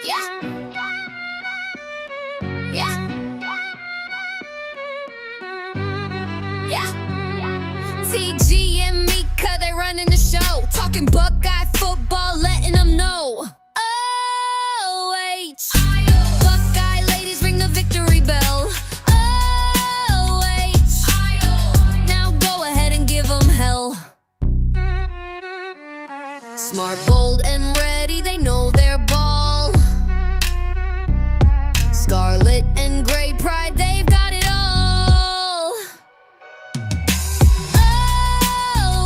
Yeah. Yeah. Yeah. TG and Mecah, they running the show. Talking Buckeye football, letting them know. OH. Buckeye ladies ring the victory bell. OH. Now go ahead and give them hell. Smart, bold, and ready, they know their ball. Scarlet and gray pride, they've got it all.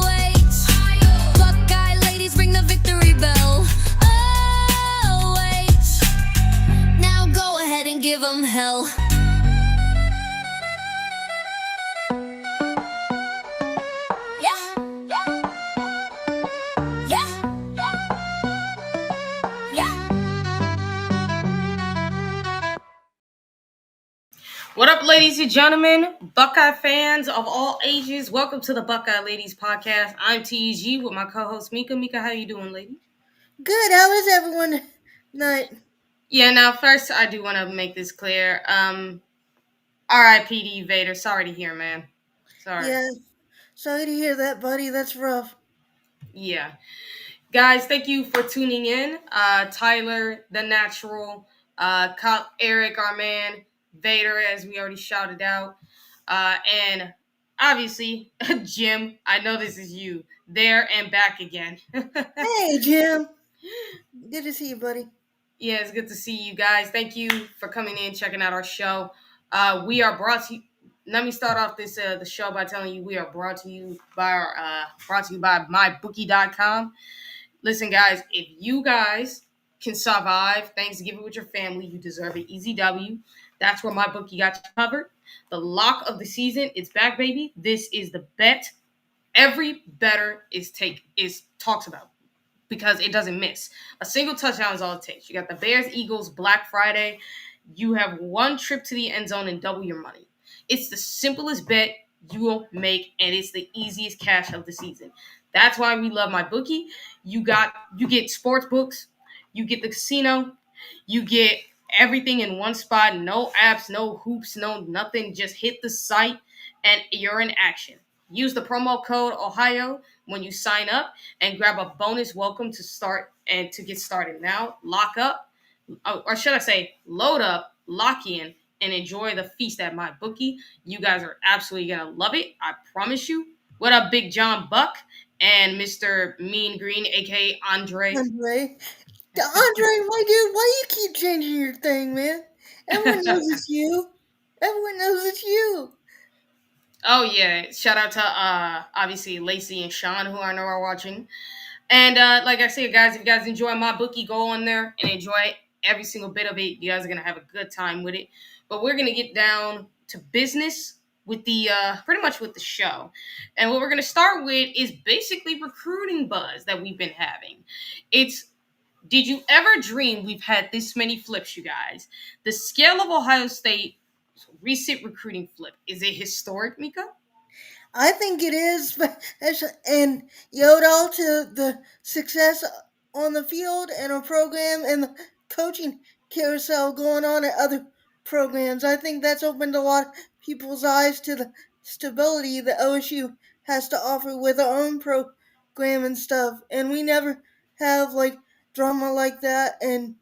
OH, Buckeye ladies ring the victory bell. OH, now go ahead and give them hell. What up, ladies and gentlemen, Buckeye fans of all ages? Welcome to the Buckeye Ladies Podcast. I'm TG with my co-host Mecah. Mecah, how you doing, lady? Good. How is everyone tonight? Yeah, now first I do want to make this clear. R.I.P.D. Vader. Sorry to hear, man. Sorry. Yeah. Sorry to hear that, buddy. That's rough. Yeah. Guys, thank you for tuning in. Tyler, the natural, Eric, our man, Vader, as we already shouted out, and obviously, Jim, I know this is you, there and back again. Hey, Jim. Good to see you, buddy. Yeah, it's good to see you guys. Thank you for coming in, checking out our show. We are brought to you. Let me start off this the show by telling you we are brought to you by mybookie.com. Listen, guys, if you guys can survive Thanksgiving with your family, you deserve an easy W. That's where my bookie got you covered. The lock of the season, it's back, baby. This is the bet every bettor talks about because it doesn't miss. A single touchdown is all it takes. You got the Bears, Eagles, Black Friday. You have one trip to the end zone and double your money. It's the simplest bet you will make, and it's the easiest cash of the season. That's why we love my bookie. You get sports books, you get the casino, you get everything in one spot. No apps, no hoops, no nothing. Just hit the site and you're in action. Use the promo code Ohio when you sign up and grab a bonus welcome to start and to get started. Now, lock up, or should I say, load up, lock in, and enjoy the feast at my bookie. You guys are absolutely gonna love it. I promise you. What up, Big John Buck and Mr. Mean Green, aka Andre? Andre, my dude, why you keep changing your thing, man? Everyone knows it's you. Everyone knows it's you. Oh yeah, shout out to obviously Lacey and Sean who I know are watching. And like I said, guys, if you guys enjoy my bookie, go on there and enjoy every single bit of it. You guys are gonna have a good time with it. But we're gonna get down to business with the pretty much with the show. And what we're gonna start with is basically recruiting buzz that we've been having. Did you ever dream we've had this many flips, you guys? The scale of Ohio State recent recruiting flip, is it historic, Mecah? I think it is, and you owe it all to the success on the field and our program and the coaching carousel going on at other programs. I think that's opened a lot of people's eyes to the stability that OSU has to offer with our own program and stuff. And we never have drama like that, and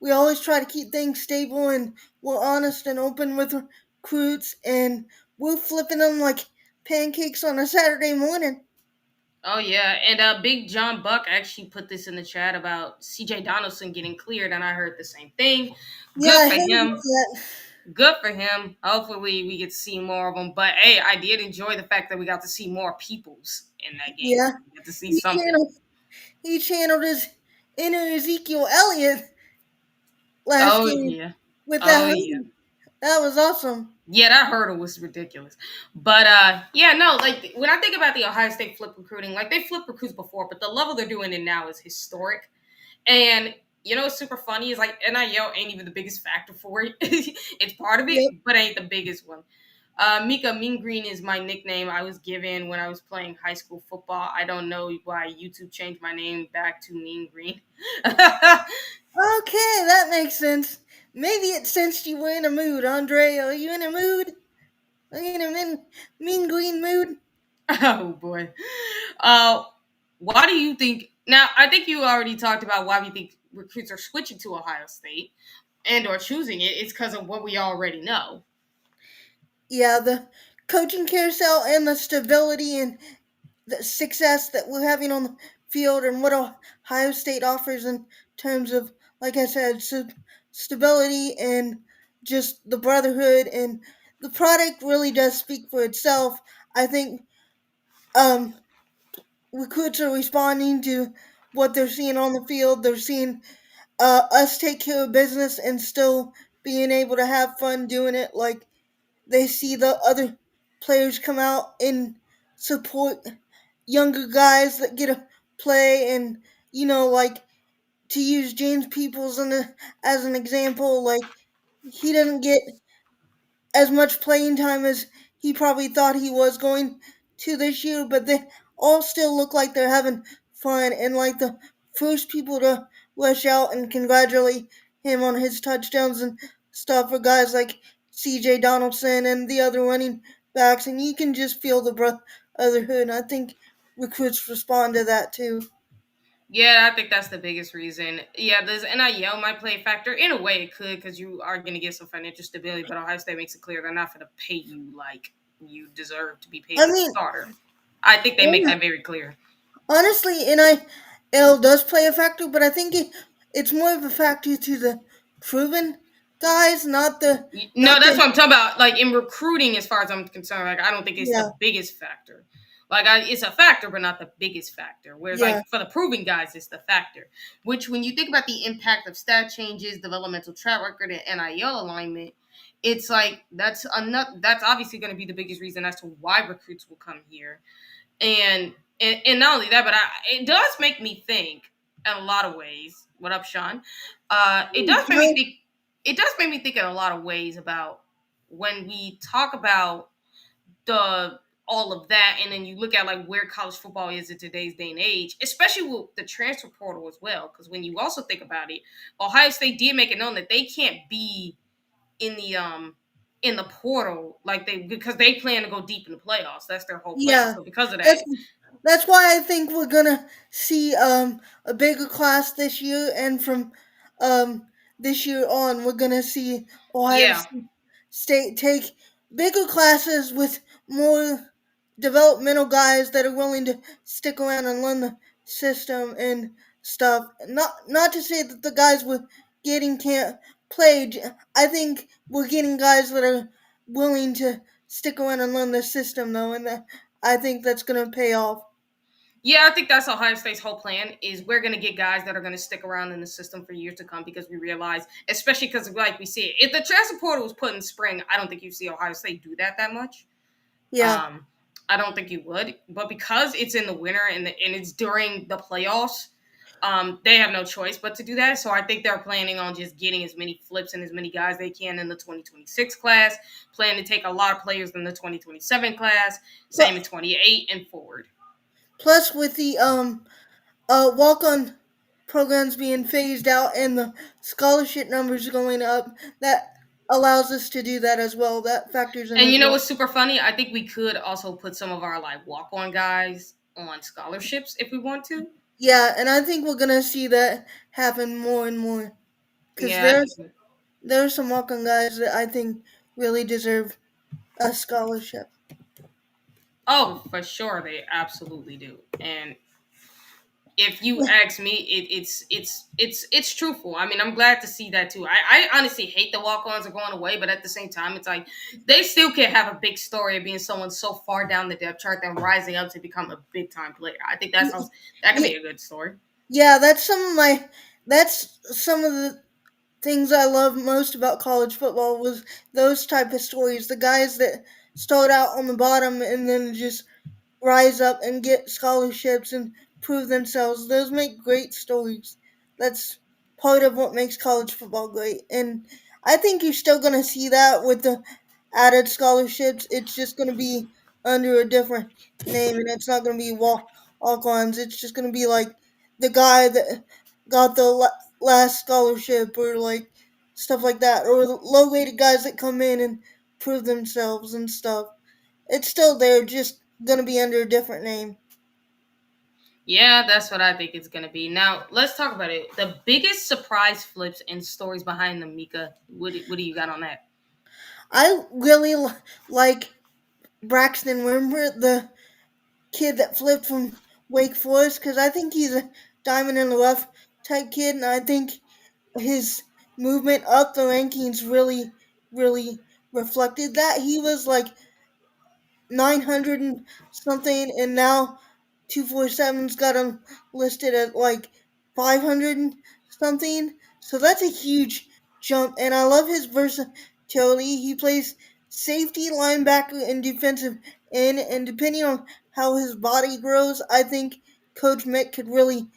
we always try to keep things stable, and we're honest and open with recruits, and we're flipping them like pancakes on a Saturday morning. Oh yeah, and Big John Buck actually put this in the chat about CJ Donaldson getting cleared, and I heard the same thing. Yeah, I Good for heard him. that. Good for him. Hopefully we get to see more of them. But hey, I did enjoy the fact that we got to see more peoples in that game. Yeah, We got to see he something. channeled his inner Ezekiel Elliott last game Yeah. with that. Yeah. That was awesome. Yeah, that hurdle was ridiculous. But yeah, no, like when I think about the Ohio State flip recruiting, like they flipped recruits before, but the level they're doing it now is historic. And you know what's super funny is like NIL ain't even the biggest factor for it. It's part of it, Yep. but ain't the biggest one. Mika Mean Green is my nickname I was given when I was playing high school football. I don't know why YouTube changed my name back to Mean Green. Okay, that makes sense. Maybe it sensed you were in a mood, Andre. Are you in a mood? Are you in a mean green mood? Oh boy. Uh, why do you think? Now, I think you already talked about why we think recruits are switching to Ohio State and or choosing it. It's because of what we already know. Yeah, the coaching carousel and the stability and the success that we're having on the field and what Ohio State offers in terms of, like I said, stability and just the brotherhood and the product really does speak for itself. I think um, recruits are responding to what they're seeing on the field. They're seeing us take care of business and still being able to have fun doing it. Like they see the other players come out and support younger guys that get to play, and like to use James Peoples as an example, like he doesn't get as much playing time as he probably thought he was going to this year, but they all still look like they're having fun and like the first people to rush out and congratulate him on his touchdowns and stuff for guys like CJ Donaldson and the other running backs, and you can just feel the brotherhood. And I think recruits respond to that too. Yeah, I think that's the biggest reason. Yeah, does NIL might play a factor? In a way, it could because you are going to get some financial stability, but Ohio State makes it clear they're not going to pay you like you deserve to be paid I as a mean, starter. I think they make yeah, that very clear. honestly, NIL does play a factor, but I think it's more of a factor to the proven guys, No, not that's the what I'm talking about. Like in recruiting, as far as I'm concerned, like I don't think it's yeah, the biggest factor. Like it's a factor, but not the biggest factor. Whereas yeah, like for the proving guys, it's the factor. Which when you think about the impact of stat changes, developmental track record, and NIL alignment, it's like that's obviously going to be the biggest reason as to why recruits will come here. And not only that, but it does make me think in a lot of ways. What up, Sean? It does make me Joe. think. It does make me think in a lot of ways about when we talk about the all of that, and then you look at like where college football is in today's day and age, especially with the transfer portal as well. Because when you also think about it, Ohio State did make it known that they can't be in the in the portal like they because they plan to go deep in the playoffs. That's their whole plan. Yeah, So because of that, that's that's why I think we're gonna see a bigger class this year, and from um this year on, we're gonna see Ohio yeah. State take bigger classes with more developmental guys that are willing to stick around and learn the system and stuff. Not to say that the guys we're getting can't play. I think we're getting guys that are willing to stick around and learn the system though, and I think that's gonna pay off. Yeah, I think that's Ohio State's whole plan is we're going to get guys that are going to stick around in the system for years to come because we realize, especially because like we see it, if the transfer portal was put in spring, I don't think you see Ohio State do that much. Yeah, Um, I don't think you would, but because it's in the winter and it's during the playoffs, they have no choice but to do that. So I think they're planning on just getting as many flips and as many guys they can in the 2026 class. Plan to take a lot of players in the 2027 class, same in plus, 28 and forward. plus with the walk on programs being phased out and the scholarship numbers going up, that allows us to do that as well. That factors in And as you know well. what's super funny? I think we could also put some of our like walk on guys on scholarships if we want to. Yeah, and I think we're gonna see that happen more and more because Yeah, I there's some walk on guys that I think really deserve a scholarship. oh, for sure they absolutely do. And if you ask me, it's truthful. I mean, I'm glad to see that too. I honestly hate the walk-ons are going away, but at the same time, it's like they still can have a big story of being someone so far down the depth chart and rising up to become a big time player. I think that could Yeah, be a good story. yeah, that's some of the things I love most about college football was those type of stories. The guys that start out on the bottom and then just rise up and get scholarships and prove themselves. Those make great stories. That's part of what makes college football great. And I think you're still going to see that with the added scholarships, it's just going to be under a different name, and it's not going to be walk-ons. It's just going to be like the guy that got the last scholarship, or like stuff like that, or the low-rated guys that come in and prove themselves and stuff. It's still there, just going to be under a different name. Yeah, that's what I think it's gonna be. Now let's talk about it. The biggest surprise flips and stories behind them, Mika. What do you got on that? I really like Braxton Wimber, the kid that flipped from Wake Forest, because I think he's a diamond in the rough type kid, and I think his movement up the rankings really reflected that. He was like 900 and something, and now 247's got him listed at like 500 and something. So that's a huge jump, and I love his versatility. He plays safety, linebacker, and defensive end, and depending on how his body grows, I think Coach Mick could really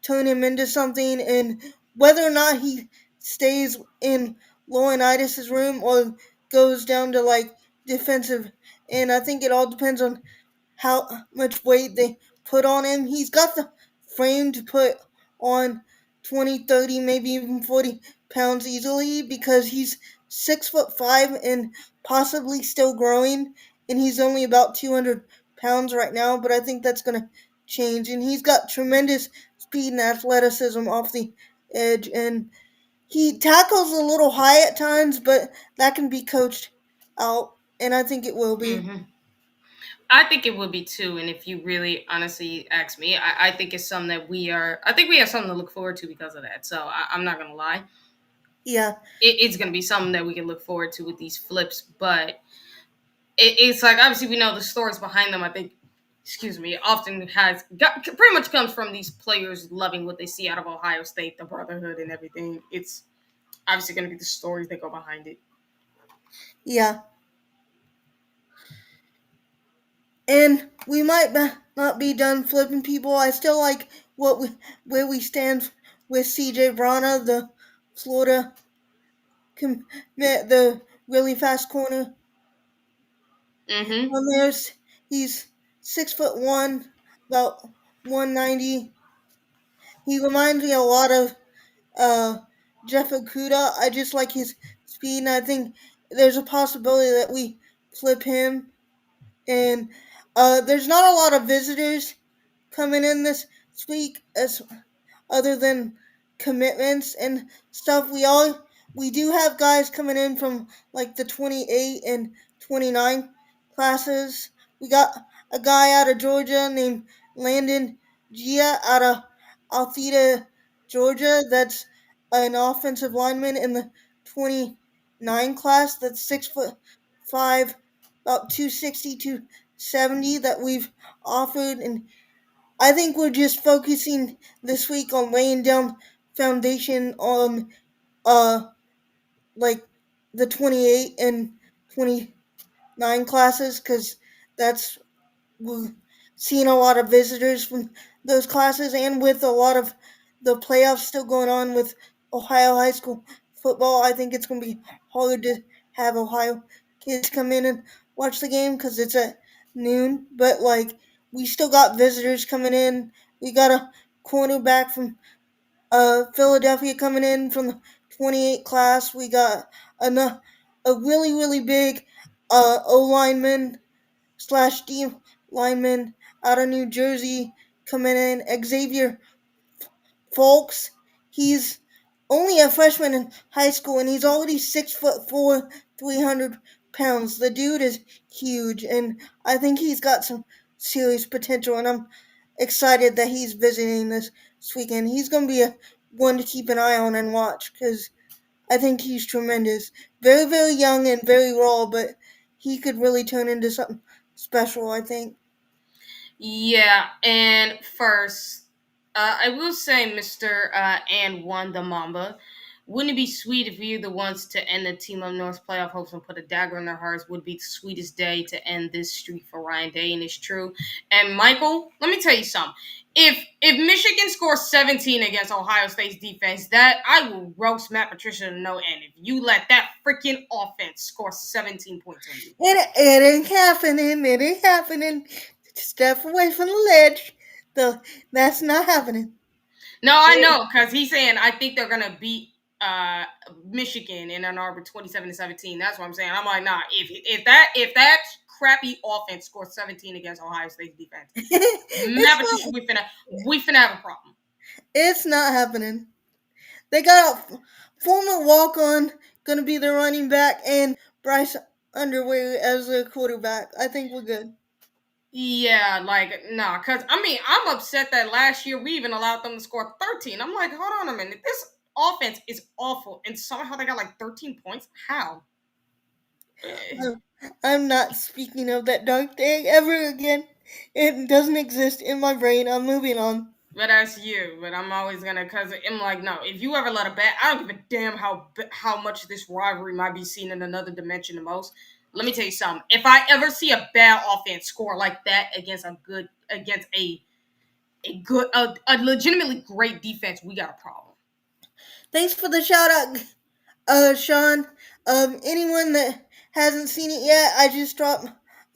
turn him into something. And whether or not he stays in Laurinaitis' room or goes down to like defensive, and I think it all depends on how much weight they put on him. He's got the frame to put on 20, 30, maybe even 40 pounds easily, because he's 6'5" and possibly still growing, and he's only about 200 pounds right now, but I think that's going to change. And he's got tremendous speed and athleticism off the edge, and he tackles a little high at times, but that can be coached out, and I think it will be. Hmm. I think it would be too. And if you really honestly ask me, I think it's something that I think we have something to look forward to because of that. So I'm not gonna lie, Yeah, it's gonna be something that we can look forward to with these flips. But it's like obviously we know the stories behind them. I think, excuse me, often pretty much comes from these players loving what they see out of Ohio State, the brotherhood and everything. It's obviously going to be the stories that go behind it. yeah. And we might not be done flipping people. I still like where we stand with CJ Brana, the Florida commit, the really fast corner. Mm-hmm. On there's he's 6'1", about 190. He reminds me a lot of uh, Jeff Okuda. I just like his speed, and I think there's a possibility that we flip him. And there's not a lot of visitors coming in this week, as other than commitments and stuff. We do have guys coming in from like the 28 and 29 classes. We got a guy out of Georgia named Landon Gia out of Altheta, Georgia. That's an offensive lineman in the 29 class. That's 6'5", about 260 to 70 that we've offered. And I think we're just focusing this week on laying down foundation on uh like the 28 and 29 classes, because that's we're seeing a lot of visitors from those classes, and with a lot of the playoffs still going on with Ohio high school football, I think it's going to be hard to have Ohio kids come in and watch the game because it's at noon. But like, we still got visitors coming in. We got a cornerback from Philadelphia coming in from the 28 class. We got a really big O lineman slash D lineman out of New Jersey coming in. Xavier Folks. He's only a freshman in high school, and he's already 6'4", 300 pounds. The dude is huge, and I think he's got some serious potential. And I'm excited that he's visiting this weekend. He's going to be a one to keep an eye on and watch, because I think he's tremendous. Very young and very raw, but he could really turn into something special, I think. Yeah, and first, I will say, Mister and One the Mamba. Wouldn't it be sweet if you're the ones to end the Team Up North playoff hopes and put a dagger in their hearts? Would be the sweetest day to end this streak for Ryan Day, and it's true. And Michael, let me tell you something. if Michigan scores 17 against Ohio State's defense, that I will roast Matt Patricia to no end if you let that freaking offense score 17 points on you. It ain't happening. It ain't happening. Step away from the ledge. That's not happening. No, I know, because he's saying I think they're gonna beat Michigan in Ann Arbor 27-17. That's what I'm saying. I'm like, nah, if that crappy offense scores 17 against Ohio State's defense, Matt Patricia, we finna have a problem. It's not happening. They got a former walk-on gonna be the running back and Bryce Underwood as the quarterback. I think we're good. Yeah, like, nah, because, I mean, I'm upset that last year we even allowed them to score 13. I'm like, hold on a minute. This offense is awful, and somehow they got like 13 points? How? I'm not speaking of that dark day ever again. It doesn't exist in my brain. I'm moving on. But that's you. But I'm always gonna, cause I'm like, no. If you ever let a bad, I don't give a damn how much this rivalry might be seen in another dimension the most. Let me tell you something. If I ever see a bad offense score like that against a legitimately great defense, we got a problem. Thanks for the shout out, Sean. Anyone that hasn't seen it yet, I just dropped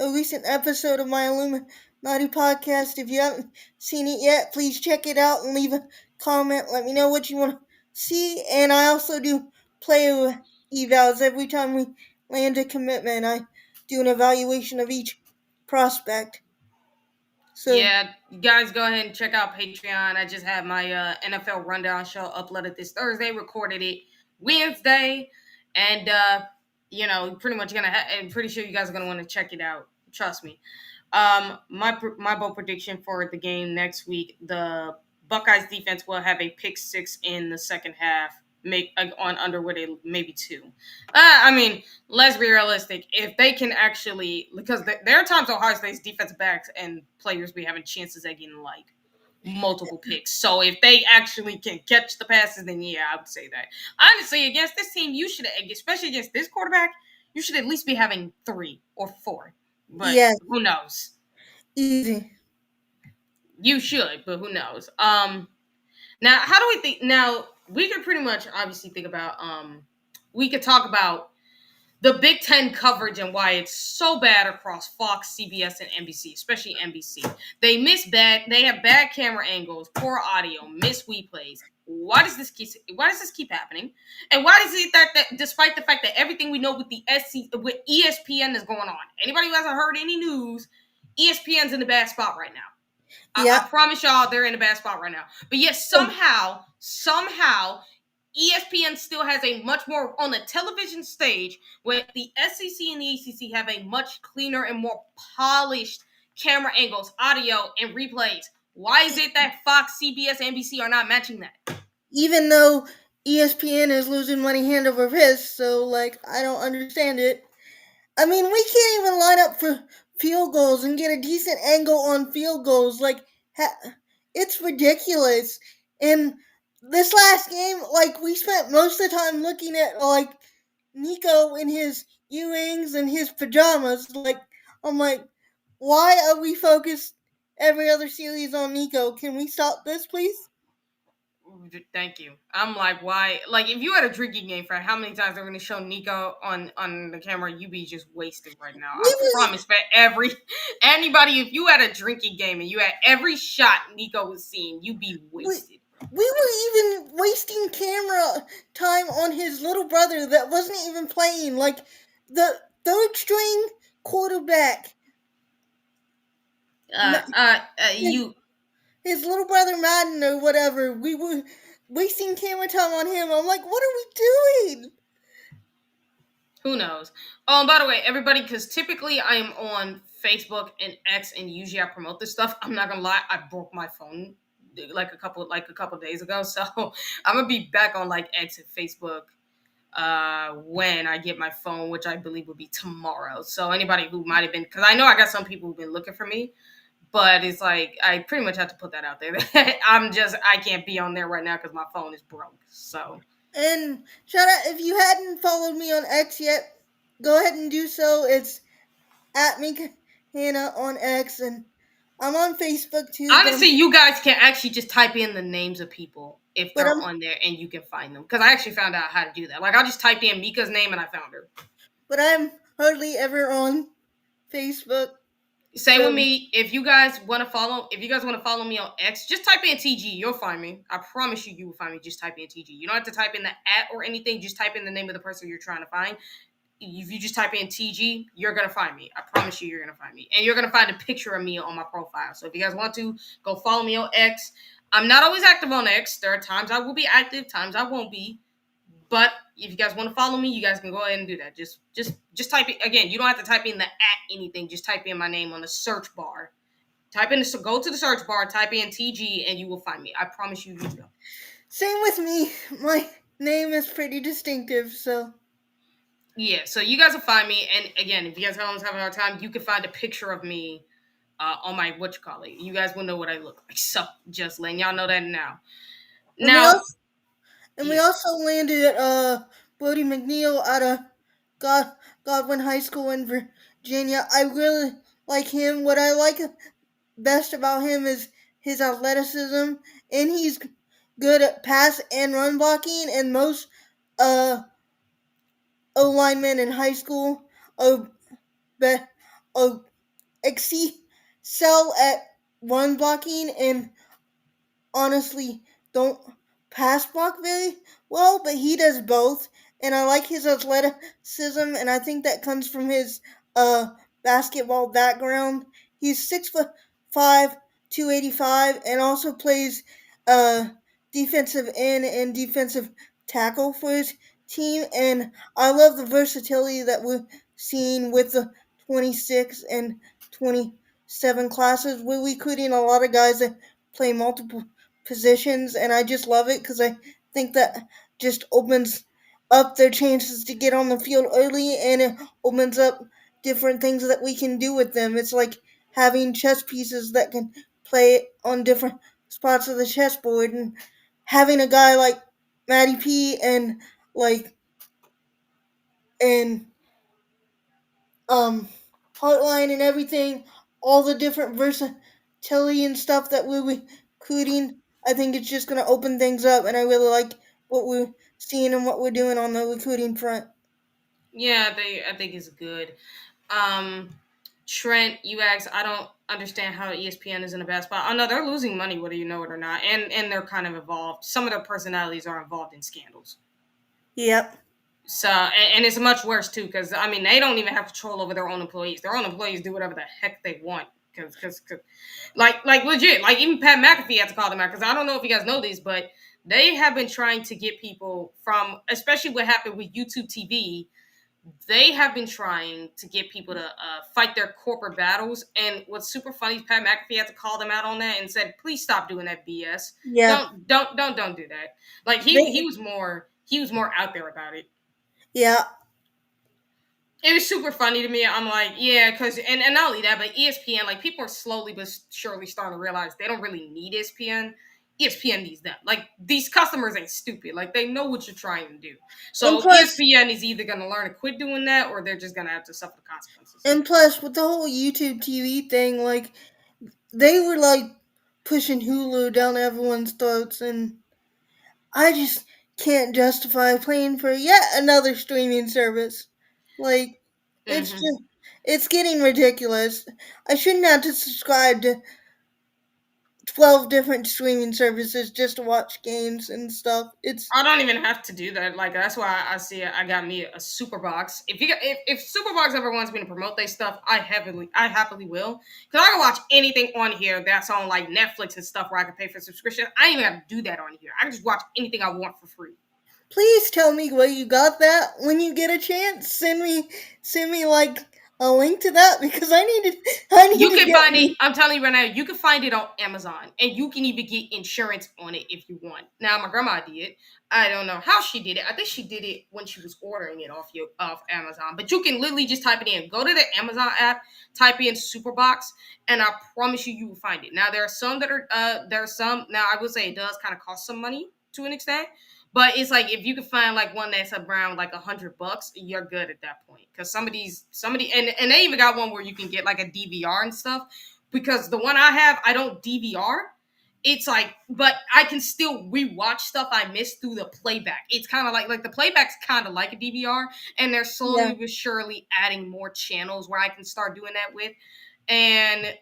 a recent episode of my Illuminati podcast. If you haven't seen it yet, please check it out and leave a comment. Let me know what you want to see. And I also do player evals every time we land a commitment. I do an evaluation of each prospect. So Yeah, you guys go ahead and check out Patreon. I just had my NFL rundown show uploaded this Thursday, recorded it Wednesday, and pretty much I'm pretty sure you guys are gonna want to check it out. Trust me. My bold prediction for the game next week: the Buckeyes defense will have a pick six in the second half, make on Underwood maybe two. I mean, let's be realistic. If they can actually, because there are times Ohio State's defensive backs and players be having chances at getting like multiple picks. So if they actually can catch the passes, then yeah, I would say that. Honestly, against this team, you should, especially against this quarterback, you should at least be having 3 or 4. But yeah, who knows? easy. You should, but who knows? Now how do we think? Now we could pretty much obviously think about. We could talk about the Big Ten coverage and why it's so bad across Fox, CBS, and NBC, especially NBC. They have bad camera angles, poor audio, miss replays. Why does this keep happening? And why is it that despite the fact that everything we know with with ESPN is going on, anybody who hasn't heard any news, ESPN's in a bad spot right now. Yeah. I promise y'all they're in a bad spot right now. But yet somehow, ESPN still has a much more on the television stage where the SEC and the ACC have a much cleaner and more polished camera angles, audio, and replays. Why is it that Fox, CBS, NBC are not matching that? Even though ESPN is losing money hand over fist, so like I don't understand it. I mean, we can't even line up for field goals and get a decent angle on field goals. Like, it's ridiculous. And this last game, like, we spent most of the time looking at, like, Nico in his earrings and his pajamas. Like, I'm like, why are we focused every other series on Nico? Can we stop this, please? Thank you. I'm like, why? Like, if you had a drinking game for how many times they're going to show Nico on the camera, you be just wasted right now. I promise. For anybody, if you had a drinking game and you had every shot Nico was seeing, you'd be wasted. We were even wasting camera time on his little brother that wasn't even playing. Like, the third string quarterback. His little brother Madden or whatever. We were wasting camera time on him. I'm like, what are we doing? Who knows? Oh, and by the way, everybody, because typically I am on Facebook and X, and usually I promote this stuff. I'm not gonna lie, I broke my phone like a couple days ago, so I'm gonna be back on like X and Facebook when I get my phone, which I believe will be tomorrow. So anybody who might have been, because I know I got some people who've been looking for me, but it's like I pretty much have to put that out there. I can't be on there right now because my phone is broke. So. And shout out, if you hadn't followed me on X yet, go ahead and do so. It's at Mecah Hannah on X, and I'm on Facebook too, Honestly, you guys can actually just type in the names of people if but they're I'm on there, and you can find them. Because I actually found out how to do that. Like, I just typed in Mika's name and I found her. but I'm hardly ever on Facebook. Same with So, me. If you guys want to follow me on X, just type in TG. You'll find me. I promise you, you will find me. Just type in TG. You don't have to type in the @ or anything. Just type in the name of the person you're trying to find. If you just type in TG, you're gonna find me. I promise you, you're gonna find me, and you're gonna find a picture of me on my profile. So if you guys want to, go follow me on X. I'm not always active on X. There are times I will be active, times I won't be. But if you guys want to follow me, you guys can go ahead and do that. Just type it again. You don't have to type in the @ anything. Just type in my name on the search bar. Go to the search bar, type in TG, and you will find me. I promise you, you will. same with me. My name is pretty distinctive, so. Yeah, so you guys will find me. And again, if you guys don't have a hard time, you can find a picture of me on my You guys will know what I look like. So just letting y'all know that now. And we Now, also, and we yeah. also landed Brody McNeil out of Godwin High School in Virginia. I really like him. What I like best about him is his athleticism, and he's good at pass and run blocking. And most uh O linemen in high school oh be, oh excel at run blocking and honestly don't pass block very well, but he does both. And I like his athleticism, and I think that comes from his uh basketball background. He's 6'5", 285, and also plays uh defensive end and defensive tackle for his team. And I love the versatility that we're seeing with the 26 and 27 classes. We're recruiting a lot of guys that play multiple positions, and I just love it because I think that just opens up their chances to get on the field early, and it opens up different things that we can do with them. It's like having chess pieces that can play on different spots of the chessboard, and having a guy like Matty P like and um Heartline and everything, all the different versatility and stuff that we're recruiting. I think it's just going to open things up, and I really like what we're seeing and what we're doing on the recruiting front. Yeah, I think it's good. Um, Trent, you asked, I don't understand how ESPN is in a bad spot. I know they're losing money, whether you know it or not, and they're kind of involved. Some of their personalities are involved in scandals. Yep. So, and it's much worse too, because I mean, they don't even have control over their own employees. Their own employees do whatever the heck they want. Because, like legit, like even Pat McAfee had to call them out. Because I don't know if you guys know this, but they have been trying to get people from, especially what happened with YouTube TV. They have been trying to get people to fight their corporate battles. And what's super funny is Pat McAfee had to call them out on that and said, "Please stop doing that BS. Yeah. Don't do that." Like They, he was more out there about it. yeah. It was super funny to me. I'm like, yeah, because and not only that, but ESPN, like people are slowly but surely starting to realize they don't really need ESPN. ESPN needs them. Like these customers ain't stupid. Like they know what you're trying to do. And So plus, ESPN is either gonna learn to quit doing that or they're just gonna have to suffer the consequences. and plus, with the whole YouTube TV thing, like they were like pushing Hulu down everyone's throats, and I just can't justify paying for yet another streaming service. Like, it's Mm-hmm. just, it's getting ridiculous. I shouldn't have to subscribe to 12 different streaming services just to watch games and stuff. It's, I don't even have to do that. Like that's why I see it. I got me a super box. If super box ever wants me to promote their stuff, I happily will. Because I can watch anything on here that's on like Netflix and stuff where I can pay for subscription. I ain't even have to do that on here. I can just watch anything I want for free. please tell me where you got that when you get a chance. Send me like a link to that because I need You to can get find it. I'm telling you right now, you can find it on Amazon, and you can even get insurance on it if you want. Now, my grandma did. I don't know how she did it. I think she did it when she was ordering it off Amazon. But you can literally just type it in. Go to the Amazon app, type in Superbox, and I promise you, you will find it. Now, there are some that are there are some. Now, I would say it does kind of cost some money to an extent. But it's like if you can find like one that's around like $100, you're good at that point. Because and they even got one where you can get like a DVR and stuff, because the one I have, I don't DVR. It's like, but I can still rewatch stuff I missed through the playback. It's kind of like the playback's kind of like a DVR, and they're slowly but surely adding more channels where I can start doing that with. And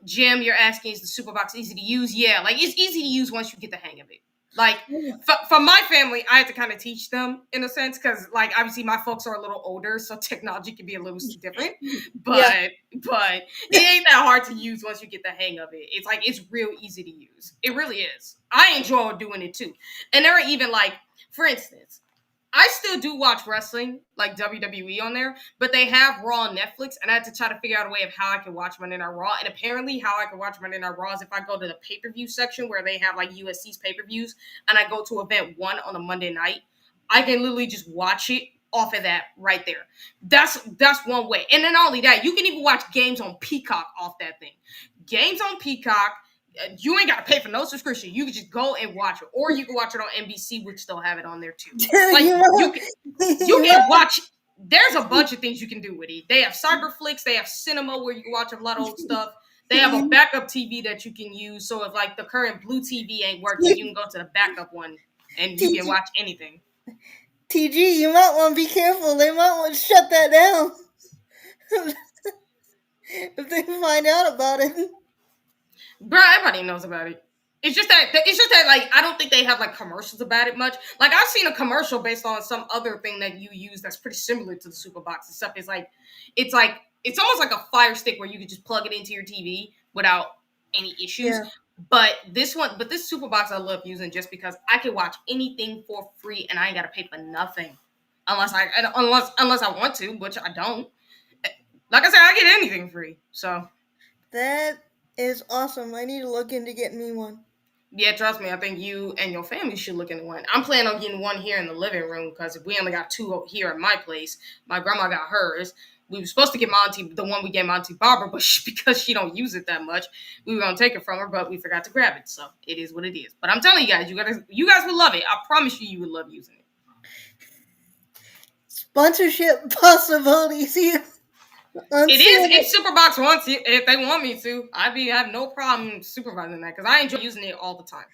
Jim, you're asking, is the Superbox easy to use? Yeah, like it's easy to use once you get the hang of it. Like for my family, I had to kind of teach them in a sense because, like, obviously my folks are a little older, so technology can be a little different. But it ain't that hard to use once you get the hang of it. It's like it's real easy to use. It really is. I enjoy doing it too. And there are even like, for instance, I still do watch wrestling, like WWE on there, but they have Raw on Netflix, and I had to try to figure out a way of how I can watch Monday Night Raw. And apparently how I can watch Monday Night Raw is if I go to the pay-per-view section where they have like USC's pay-per-views, and I go to event 1 on a Monday night, I can literally just watch it off of that right there. That's one way. And then not only that, you can even watch games on Peacock off that thing. Games on Peacock, you ain't got to pay for no subscription. You can just go and watch it. Or you can watch it on NBC, which they'll have it on there too. Like, you can watch. There's a bunch of things you can do with it. They have Cyberflix. They have Cinema where you can watch a lot of old stuff. They have a backup TV that you can use. So if like the current Blue TV ain't working, you can go to the backup one and you can watch anything. TG, you might want to be careful. They might want to shut that down if they find out about it. Bro, everybody knows about it. It's just that like I don't think they have like commercials about it much. Like I've seen a commercial based on some other thing that you use that's pretty similar to the Superbox and stuff. It's almost like a Fire Stick where you can just plug it into your TV without any issues. Yeah. But this Superbox I love using just because I can watch anything for free and I ain't gotta pay for nothing. Unless I want to, which I don't. Like I said, I get anything free. So that is awesome. I need to look into getting me one. Yeah, trust me. I think you and your family should look into one. I'm planning on getting one here in the living room because if we only got 2 here at my place, my grandma got hers. We were supposed to get my auntie, the one we gave my auntie Barbara, but because she don't use it that much, we were gonna take it from her, but we forgot to grab it. So it is what it is. But I'm telling you guys, you guys would love it. I promise you would love using it. Sponsorship possibilities here. It is. If Superbox wants it, if they want me to, I have no problem supervising that because I enjoy using it all the time.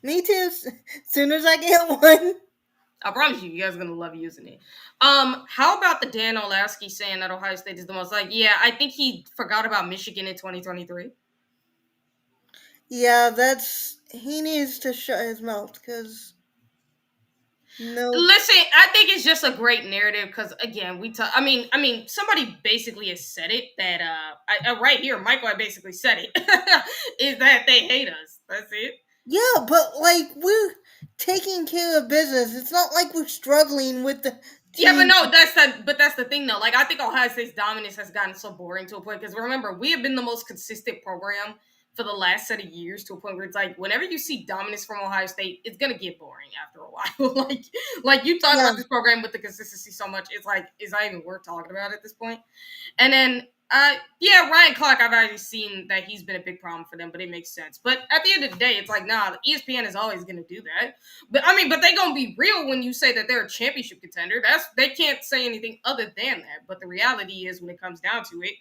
Me too. As soon as I get one. I promise you guys are gonna love using it. How about the Dan Olasky saying that Ohio State is the most like? Yeah, I think he forgot about Michigan in 2023. Yeah, he needs to shut his mouth because. No. Listen, I think it's just a great narrative because again, I mean, somebody basically has said it that right here, Michael, I basically said it is that they hate us. That's it. Yeah, but like we're taking care of business. It's not like we're struggling with the. Yeah, but no, that's the thing though. Like I think Ohio State's dominance has gotten so boring to a point because remember we have been the most consistent program for the last set of years to a point where it's like whenever you see dominance from Ohio State, it's gonna get boring after a while. like you talk about this program with the consistency so much, it's like it's not even worth talking about at this point. And then Ryan Clark, I've already seen that he's been a big problem for them, but it makes sense. But at the end of the day, it's like nah, ESPN is always gonna do that. But they gonna be real when you say that they're a championship contender. They can't say anything other than that. But the reality is when it comes down to it,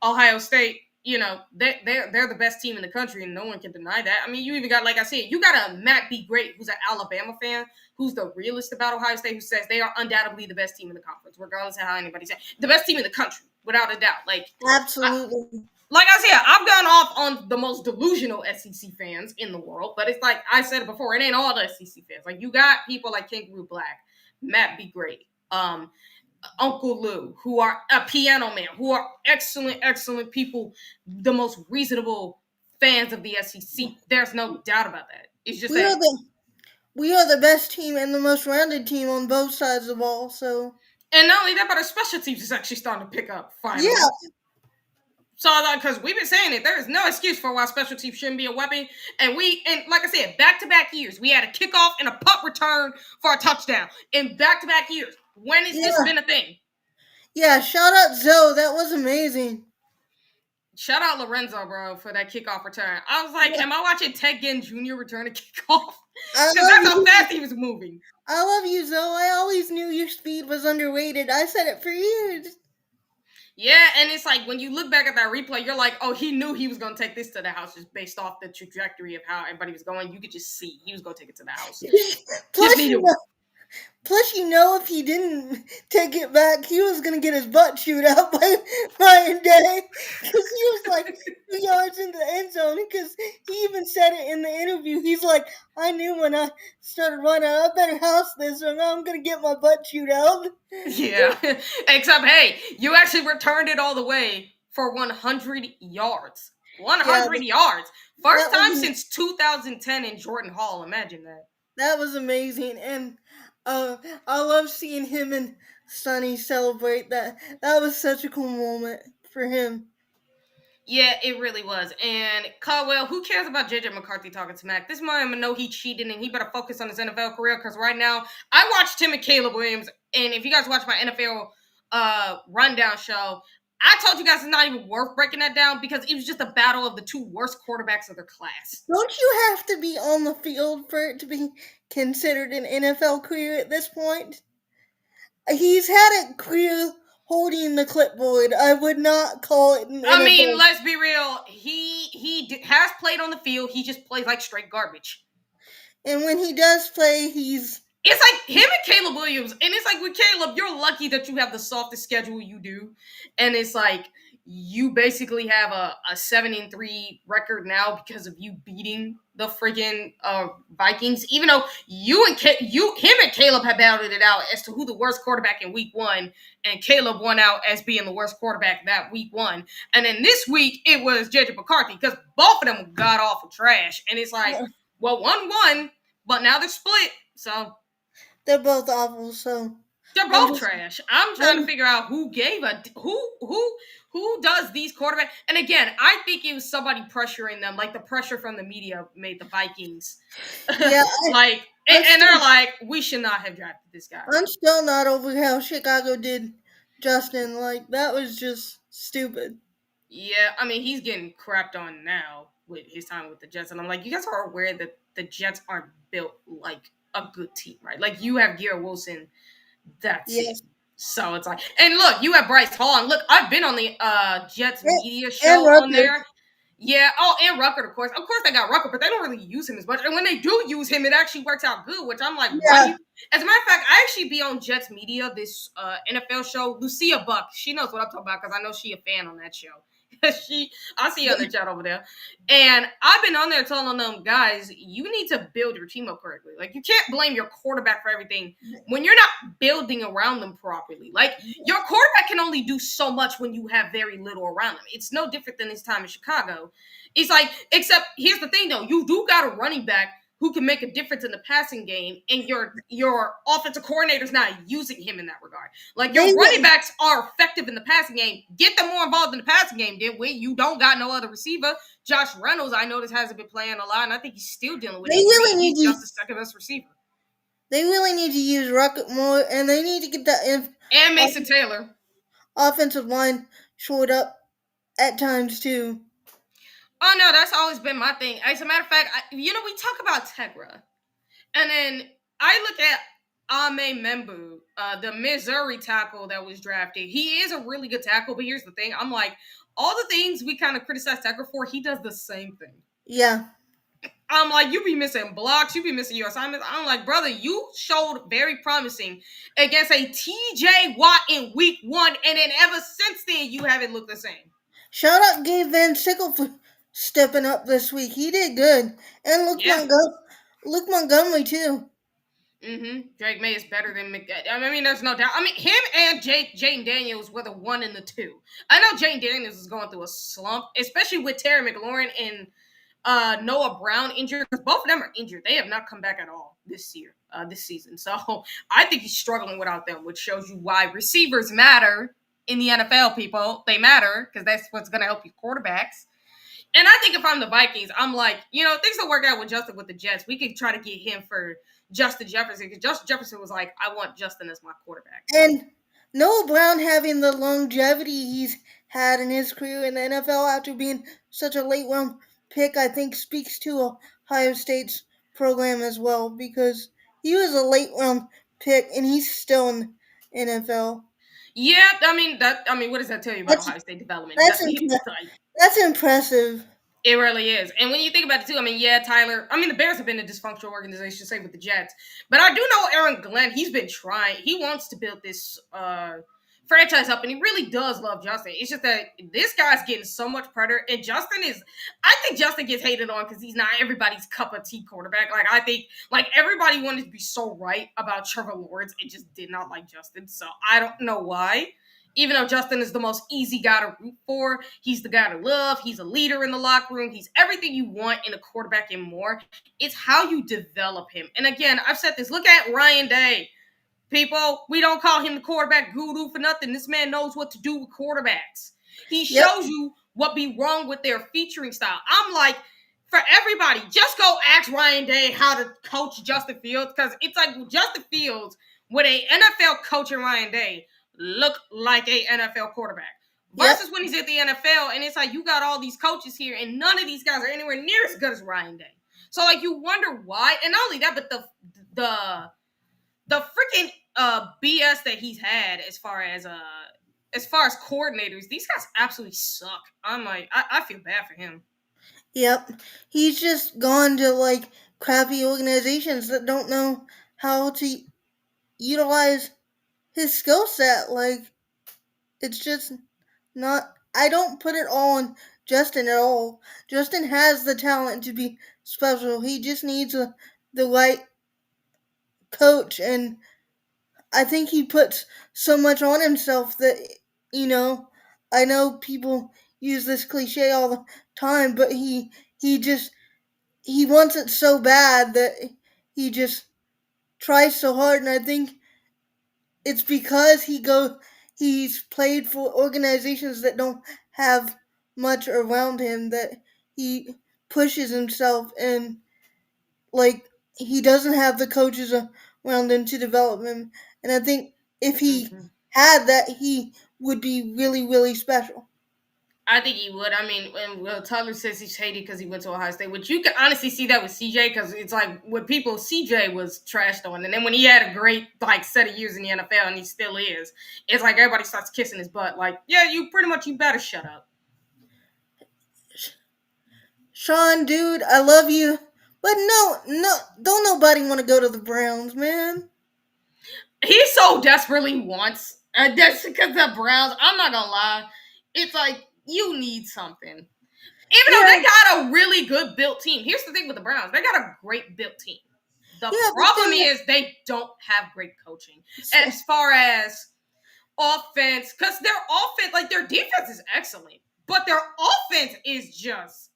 Ohio State, you know, they're the best team in the country, and no one can deny that. I mean, you even got, like I said, you got a Matt B. Great, who's an Alabama fan, who's the realist about Ohio State, who says they are undoubtedly the best team in the conference, regardless of how anybody says. The best team in the country, without a doubt. Like Absolutely. Like I said, I've gone off on the most delusional SEC fans in the world, but it's like I said it before, it ain't all the SEC fans. Like you got people like Kangaroo Black, Matt B. Great, Uncle Lou, who are a piano man, who are excellent people, the most reasonable fans of the SEC. There's no doubt about that. It's just we are the best team and the most rounded team on both sides of the ball. So, and not only that, but our special teams is actually starting to pick up finally. Yeah. So, because we've been saying it, there is no excuse for why special teams shouldn't be a weapon. And like I said, back-to-back years, we had a kickoff and a punt return for a touchdown in back-to-back years. When has this been a thing? Yeah, shout out Zoe. That was amazing. Shout out Lorenzo, bro, for that kickoff return. I was like, am I watching Ted Ginn Jr. return a kickoff? Because that's how fast he was moving. I love you, Zoe. I always knew your speed was underrated. I said it for years. Yeah, and it's like when you look back at that replay, you're like, oh, he knew he was going to take this to the house just based off the trajectory of how everybody was going. You could just see he was going to take it to the house. Just plus, knew. plus, if he didn't take it back, he was gonna get his butt chewed out by Ryan Day because he was like 2 yards in the end zone. Because he even said it in the interview. He's like, "I knew when I started running, I better house this, or I'm gonna get my butt chewed out." Yeah. Except, hey, you actually returned it all the way for 100 yards. Yeah, 100 yards. First that time was since 2010 in Jordan Hall. Imagine that. that was amazing, and I love seeing him and Sonny celebrate that. That was such a cool moment for him. Yeah, it really was. And Caldwell, who cares about JJ McCarthy talking smack? This man know he cheated and he better focus on his NFL career because right now I watched him and Caleb Williams. And if you guys watch my NFL rundown show, I told you guys it's not even worth breaking that down because it was just a battle of the two worst quarterbacks of their class. Don't you have to be on the field for it to be considered an NFL career at this point? He's had a career holding the clipboard. I would not call it an I mean, NFL. let's be real. Has played on the field. He just plays like straight garbage. And when he does play, he's It's like him and Caleb Williams. And it's like with Caleb, you're lucky that you have the softest schedule you do. And it's like you basically have a 7-3 record now because of you beating the friggin' Vikings. Even though him and Caleb have battled it out as to who the worst quarterback in week one, and Caleb won out as being the worst quarterback that week one. And then this week it was JJ McCarthy because both of them got awful trash. And it's like, well, 1-1, but now they're split. So they're both awful. So they're both trash. I'm trying to figure out who gave who does these quarterbacks. And again, I think it was somebody pressuring them, like the pressure from the media made the Vikings. Yeah, like and they're like, we should not have drafted this guy. I'm still not over how Chicago did Justin. Like that was just stupid. Yeah, I mean he's getting crapped on now with his time with the Jets, and I'm like, you guys are aware that the Jets aren't built like a good team, right? Like you have Garrett Wilson. That's Yes. it. So it's like, and look, you have Bryce Hall, and look, I've been on the Jets media And show Rucker. on there. Yeah, oh, and Rucker, of course. Of course, they got Rucker, but they don't really use him as much. And when they do use him, it actually works out good, which I'm like, why? Yeah. As a matter of fact, I actually be on Jets media, this NFL show. Lucia Buck, she knows what I'm talking about because I know she a fan on that show. I see you on the chat over there. And I've been on there telling them, guys, you need to build your team up correctly. Like, you can't blame your quarterback for everything when you're not building around them properly. Like, your quarterback can only do so much when you have very little around him. It's no different than his time in Chicago. It's like, except here's the thing, though. You do got a running back who can make a difference in the passing game, and your offensive coordinator's not using him in that regard. Like, your running backs are effective in the passing game. Get them more involved in the passing game, then you don't got no other receiver. Josh Reynolds, I noticed, hasn't been playing a lot, and I think he's still dealing with it. He's just the second best receiver. They really need to use Rocket more, and they need to get that and Mason Taylor offensive line shored up at times too. Oh no, that's always been my thing. As a matter of fact, we talk about Tegra, and then I look at Ame Membu, the Missouri tackle that was drafted. He is a really good tackle, but here's the thing: I'm like, all the things we kind of criticize Tegra for, he does the same thing. Yeah. I'm like, you be missing blocks, you be missing your assignments. I'm like, brother, you showed very promising against a TJ Watt in week 1, and then ever since then, you haven't looked the same. Shout out Gabe Van Sickle for stepping up this week. He did good. And Luke Montgomery too. Drake May is better than McDaniel. I mean, there's no doubt. I mean, him and Jayden Daniels were the 1 and the 2. I know Jayden Daniels is going through a slump, especially with Terry McLaurin and Noah Brown injured, because both of them are injured. They have not come back at all this season. So I think he's struggling without them, which shows you why receivers matter in the NFL, people. They matter because that's what's going to help you quarterbacks. And I think if I'm the Vikings, I'm like, things will work out with Justin with the Jets. We could try to get him for Justin Jefferson, because Justin Jefferson was like, I want Justin as my quarterback. And Noah Brown having the longevity he's had in his career in the NFL after being such a late round pick, I think speaks to Ohio State's program as well, because he was a late round pick and he's still in the NFL. Yeah, I mean that. I mean, what does that tell you about That's Ohio State development? that's It's impre- like that's impressive. it really is. And when you think about it too, I mean, yeah, Tyler. I mean, the Bears have been a dysfunctional organization, same with the Jets. But I do know Aaron Glenn. He's been trying. He wants to build this franchise up, and he really does love Justin. It's just that this guy's getting so much pressure, and Justin is. I think Justin gets hated on because he's not everybody's cup of tea quarterback. Like I think, like everybody wanted to be so right about Trevor Lawrence, it just did not like Justin. So I don't know why. Even though Justin is the most easy guy to root for, he's the guy to love. He's a leader in the locker room. He's everything you want in a quarterback and more. It's how you develop him. And again, I've said this. Look at Ryan Day. People, we don't call him the quarterback guru for nothing. This man knows what to do with quarterbacks. He Yep. shows you what be wrong with their featuring style. I'm like, for everybody, just go ask Ryan Day how to coach Justin Fields, because it's like Justin Fields with a NFL coach and Ryan Day look like a NFL quarterback. Yep. Versus when he's at the NFL, and it's like you got all these coaches here, and none of these guys are anywhere near as good as Ryan Day. So like you wonder why, and not only that, but the freaking BS that he's had as far as coordinators, these guys absolutely suck. I'm like, I feel bad for him. Yep. He's just gone to like crappy organizations that don't know how to utilize his skill set. Like it's just not. I don't put it all on Justin at all. Justin has the talent to be special. He just needs the right coach, and I think he puts so much on himself that you know. I know people use this cliche all the time, but he just he wants it so bad that he just tries so hard, and I think it's because he's played for organizations that don't have much around him that he pushes himself, and like he doesn't have the coaches around him to develop him, and I think if he Mm-hmm. had that, he would be really, really special. I think he would. I mean, when Tyler says he's hated because he went to Ohio State, which you can honestly see that with CJ, because it's like when people CJ was trashed on, and then when he had a great like set of years in the NFL, and he still is, it's like everybody starts kissing his butt. Like, yeah, you better shut up. Sean, dude, I love you, but no, don't nobody want to go to the Browns, man. He so desperately wants, that's because the Browns. I'm not gonna lie, it's like you need something. Even though Yeah, they got a really good built team. Here's the thing with the Browns. They got a great built team. The yeah, but problem then is they don't have great coaching. As far as offense, because their offense, like their defense is excellent, but their offense is just,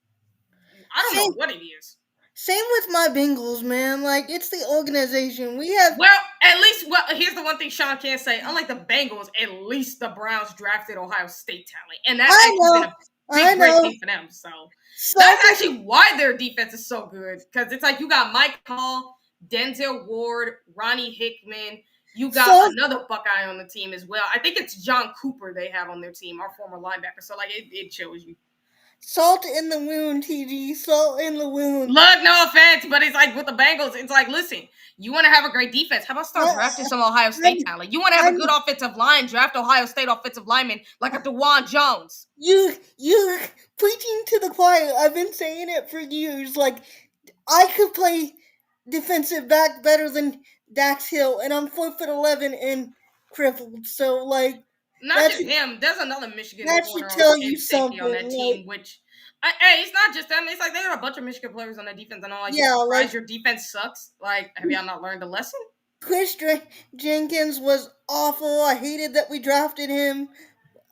I don't know same what it is. same with my Bengals, man. Like it's the organization we have. Well, at least, well, here's the one thing Sean can say. Unlike the Bengals, at least the Browns drafted Ohio State talent. And that's I actually been know, a I big, great know. thing for them. So that's Salted, actually why their defense is so good. Because it's like you got Mike Hall, Denzel Ward, Ronnie Hickman. You got salt, another Buckeye on the team as well. I think it's John Cooper they have on their team, our former linebacker. So, like, it shows you. salt in the wound, TG. Salt in the wound. Look, no offense, but it's like with the Bengals, it's like, listen, you want to have a great defense. How about start I, drafting some Ohio State I, talent? You want to have a I'm good offensive line, draft Ohio State offensive linemen like a DeJuan Jones. you're preaching to the choir. I've been saying it for years. Like I could play defensive back better than Dax Hill, and I'm 4'11" and crippled. So like Not that just should him. There's another Michigan that should corner tell you and safety on something. that Like team, which, hey, it's not just them. It's like they got a bunch of Michigan players on that defense. And I'm like, you're yeah, surprised like your defense sucks? Like, have y'all not learned a lesson? Chris Jenkins was awful. I hated that we drafted him.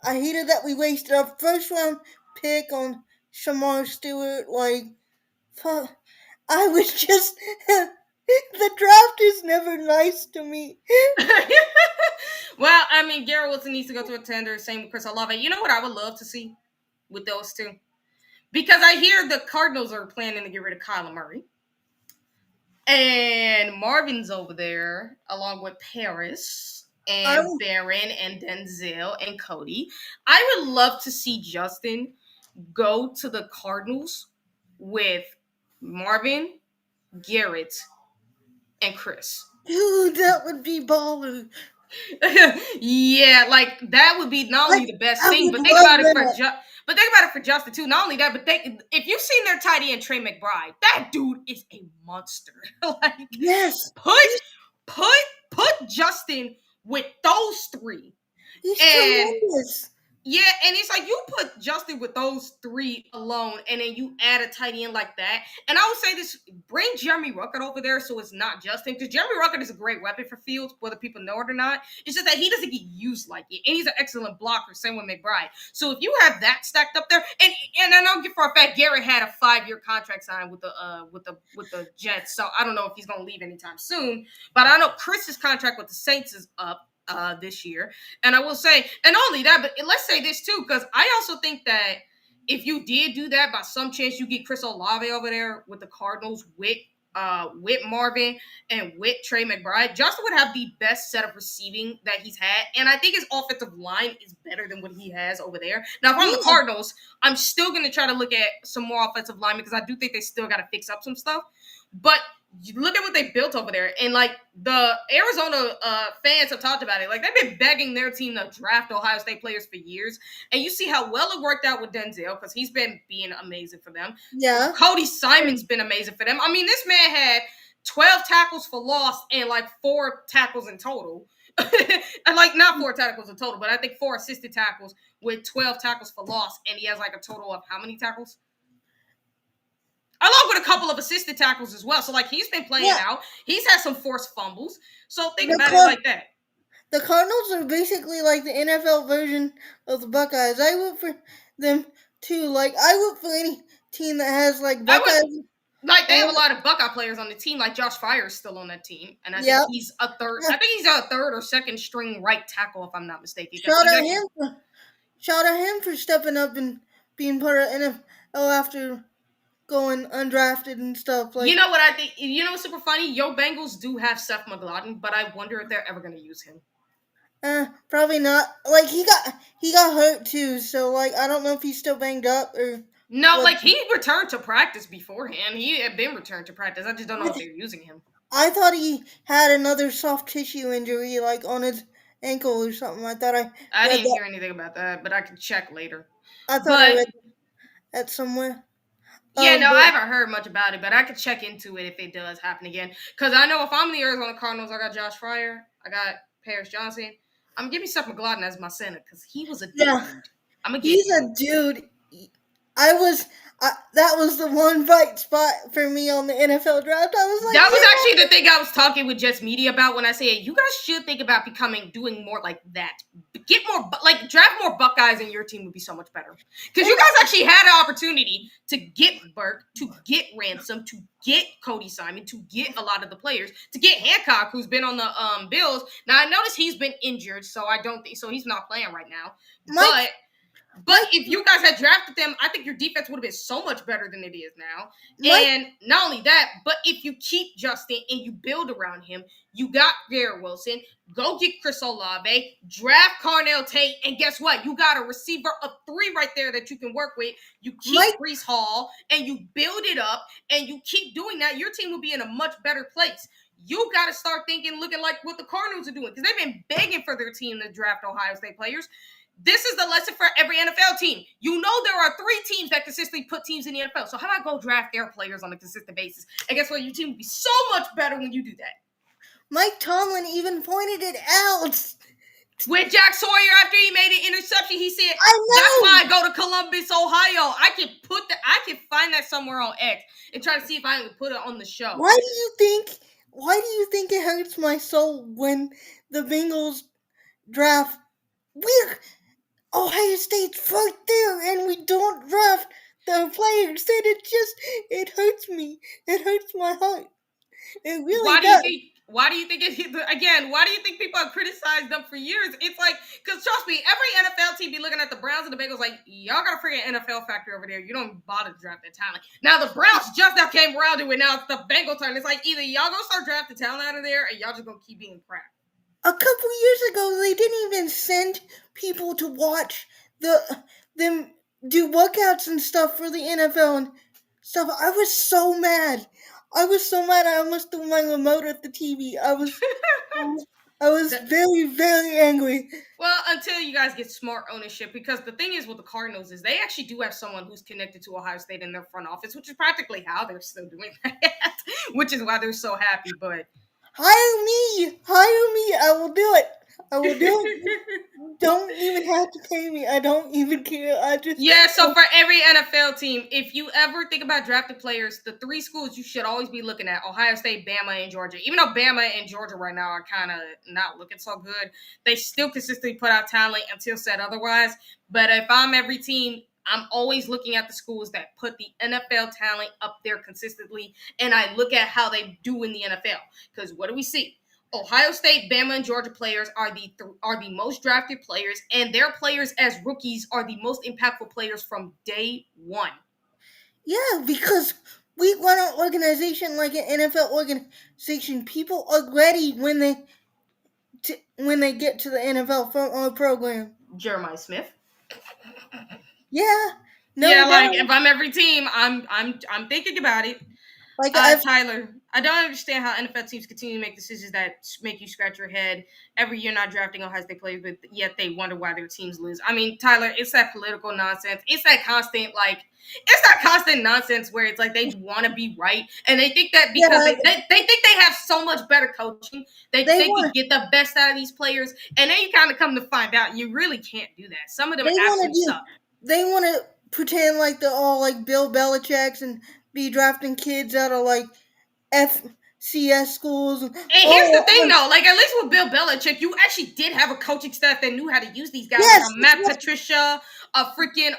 I hated that we wasted our first round pick on Shamar Stewart. Like, fuck. I was just. The draft is never nice to me. Well, I mean, Garrett Wilson needs to go to a tender. Same with Chris Olave. You know what I would love to see with those two? Because I hear the Cardinals are planning to get rid of Kyler Murray. And Marvin's over there, along with Paris I and Barron and Denzel and Cody. I would love to see Justin go to the Cardinals with Marvin, Garrett, and Chris. Dude, that would be baller. Yeah, like that would be not I, only the best I thing, would but think love about it for that. but think about it for Justin too. Not only that, but if you've seen their tight end Trey McBride, that dude is a monster. Like Yes, put put put Justin with those three, he's and tremendous. yeah, and it's like you put Justin with those three alone, and then you add a tight end like that. And I would say this: bring Jeremy Ruckert over there, so it's not Justin, because Jeremy Ruckert is a great weapon for Fields, whether people know it or not. It's just that he doesn't get used like it, and he's an excellent blocker. Same with McBride. So if you have that stacked up there, and I know for a fact Garrett had a 5-year contract signed with the Jets, so I don't know if he's going to leave anytime soon. But I know Chris's contract with the Saints is up this year. And I will say, and not only that, but let's say this too, because I also think that if you did do that, by some chance you get Chris Olave over there with the Cardinals with Marvin and with Trey McBride, Justin would have the best set of receiving that he's had. And I think his offensive line is better than what he has over there. Now, if I'm the Cardinals, I'm still going to try to look at some more offensive line because I do think they still got to fix up some stuff. But look at what they built over there. And like the Arizona fans have talked about it. Like they've been begging their team to draft Ohio State players for years. And you see how well it worked out with Denzel because he's been being amazing for them. Yeah. Cody Simon's been amazing for them. I mean, this man had 12 tackles for loss and like 4 tackles in total. And like not 4 tackles in total, but I think 4 assisted tackles with 12 tackles for loss. And he has like a total of how many tackles? Along with a couple of assisted tackles as well. So, like, he's been playing out. He's had some forced fumbles. So, think about it like that. The Cardinals are basically like the NFL version of the Buckeyes. I root for them, too. Like, I root for any team that has, like, Buckeyes. They have a lot of Buckeye players on the team. Like, Josh Fryar is still on that team. And I think he's a third. I think he's a third or second string right tackle, if I'm not mistaken. Shout out him for stepping up and being part of NFL after going undrafted and stuff. Like, you know what I think? You know what's super funny? Yo, Bengals do have Seth McLaughlin, but I wonder if they're ever going to use him. Probably not. Like he got hurt too, so like I don't know if he's still banged up or. No, like he returned to practice beforehand. He had been returned to practice. I just don't know if they're using him. I thought he had another soft tissue injury, like on his ankle or something. I didn't hear anything about that, but I can check later. I thought I read that somewhere. Yeah, I haven't heard much about it, but I could check into it if it does happen again. Because I know if I'm the Arizona Cardinals, I got Josh Fryar, I got Paris Johnson. I'm giving Seth McLaughlin as my center because he was a dude. Yeah, he's a dude. That was the one bright spot for me on the NFL draft. I was like, that was actually the thing I was talking with Jets Media about when I said you guys should think about doing more like that. Get more, like draft more Buckeyes, and your team would be so much better. Because you guys actually had an opportunity to get Burke, to get Ransom, to get Cody Simon, to get a lot of the players, to get Hancock, who's been on the Bills. Now I noticed he's been injured, so I don't think so. He's not playing right now, But if you guys had drafted them, I think your defense would have been so much better than it is now. And not only that, but if you keep Justin and you build around him, you got Garrett Wilson, go get Chris Olave, draft Carnell Tate, and guess what? You got a receiver of 3 right there that you can work with. You keep Breece Hall, and you build it up, and you keep doing that. Your team will be in a much better place. You got to start looking like what the Cardinals are doing, because they've been begging for their team to draft Ohio State players. This is the lesson for every NFL team. You know there are 3 teams that consistently put teams in the NFL. So how about go draft their players on a consistent basis? And guess what? Your team will be so much better when you do that. Mike Tomlin even pointed it out. With Jack Sawyer after he made an interception, he said, that's why I go to Columbus, Ohio. I can find that somewhere on X and try to see if I can put it on the show. Why do you think it hurts my soul when the Bengals draft? Ohio State's right there, and we don't draft their players. And it hurts me. It hurts my heart. It really does. Why do you think people have criticized them for years? It's like, because trust me, every NFL team be looking at the Browns and the Bengals like, y'all got a freaking NFL factory over there. You don't bother to draft that talent. Now the Browns just now came around to it. Now it's the Bengal turn. It's like either y'all gonna start drafting talent out of there, or y'all just gonna keep being crap. A couple years ago, they didn't even send people to watch them do workouts and stuff for the NFL and stuff. I was so mad. I almost threw my remote at the TV. I was very, very angry. Well, until you guys get smart ownership, because the thing is with the Cardinals is they actually do have someone who's connected to Ohio State in their front office, which is practically how they're still doing that, which is why they're so happy. But Hire me! I will do it. I will do it. Don't even have to pay me. I don't even care. I just yeah, so for every NFL team, if you ever think about drafting players, the three schools you should always be looking at: Ohio State, Bama, and Georgia. Even though Bama and Georgia right now are kind of not looking so good, they still consistently put out talent until said otherwise. But if I'm every team, I'm always looking at the schools that put the NFL talent up there consistently, and I look at how they do in the NFL. Because what do we see? Ohio State, Bama, and Georgia players are the most drafted players, and their players as rookies are the most impactful players from day one. yeah, because we run an organization like an NFL organization. People are ready when they get to the NFL from our program. Jeremiah Smith. Yeah, no Yeah, doubt. like if I'm every team, I'm thinking about it. Like Tyler, I don't understand how NFL teams continue to make decisions that make you scratch your head every year, not drafting Ohio State players, but yet they wonder why their teams lose. I mean, Tyler, it's that political nonsense. It's that constant nonsense where it's like they want to be right, and they think that because they think they have so much better coaching, they can get the best out of these players, and then you kind of come to find out you really can't do that. Some of them absolutely suck. They want to pretend like they're all like Bill Belichick's and be drafting kids out of like FCS schools. And here's the thing, though. Like, at least with Bill Belichick, you actually did have a coaching staff that knew how to use these guys. Yes, like Matt Patricia, a freaking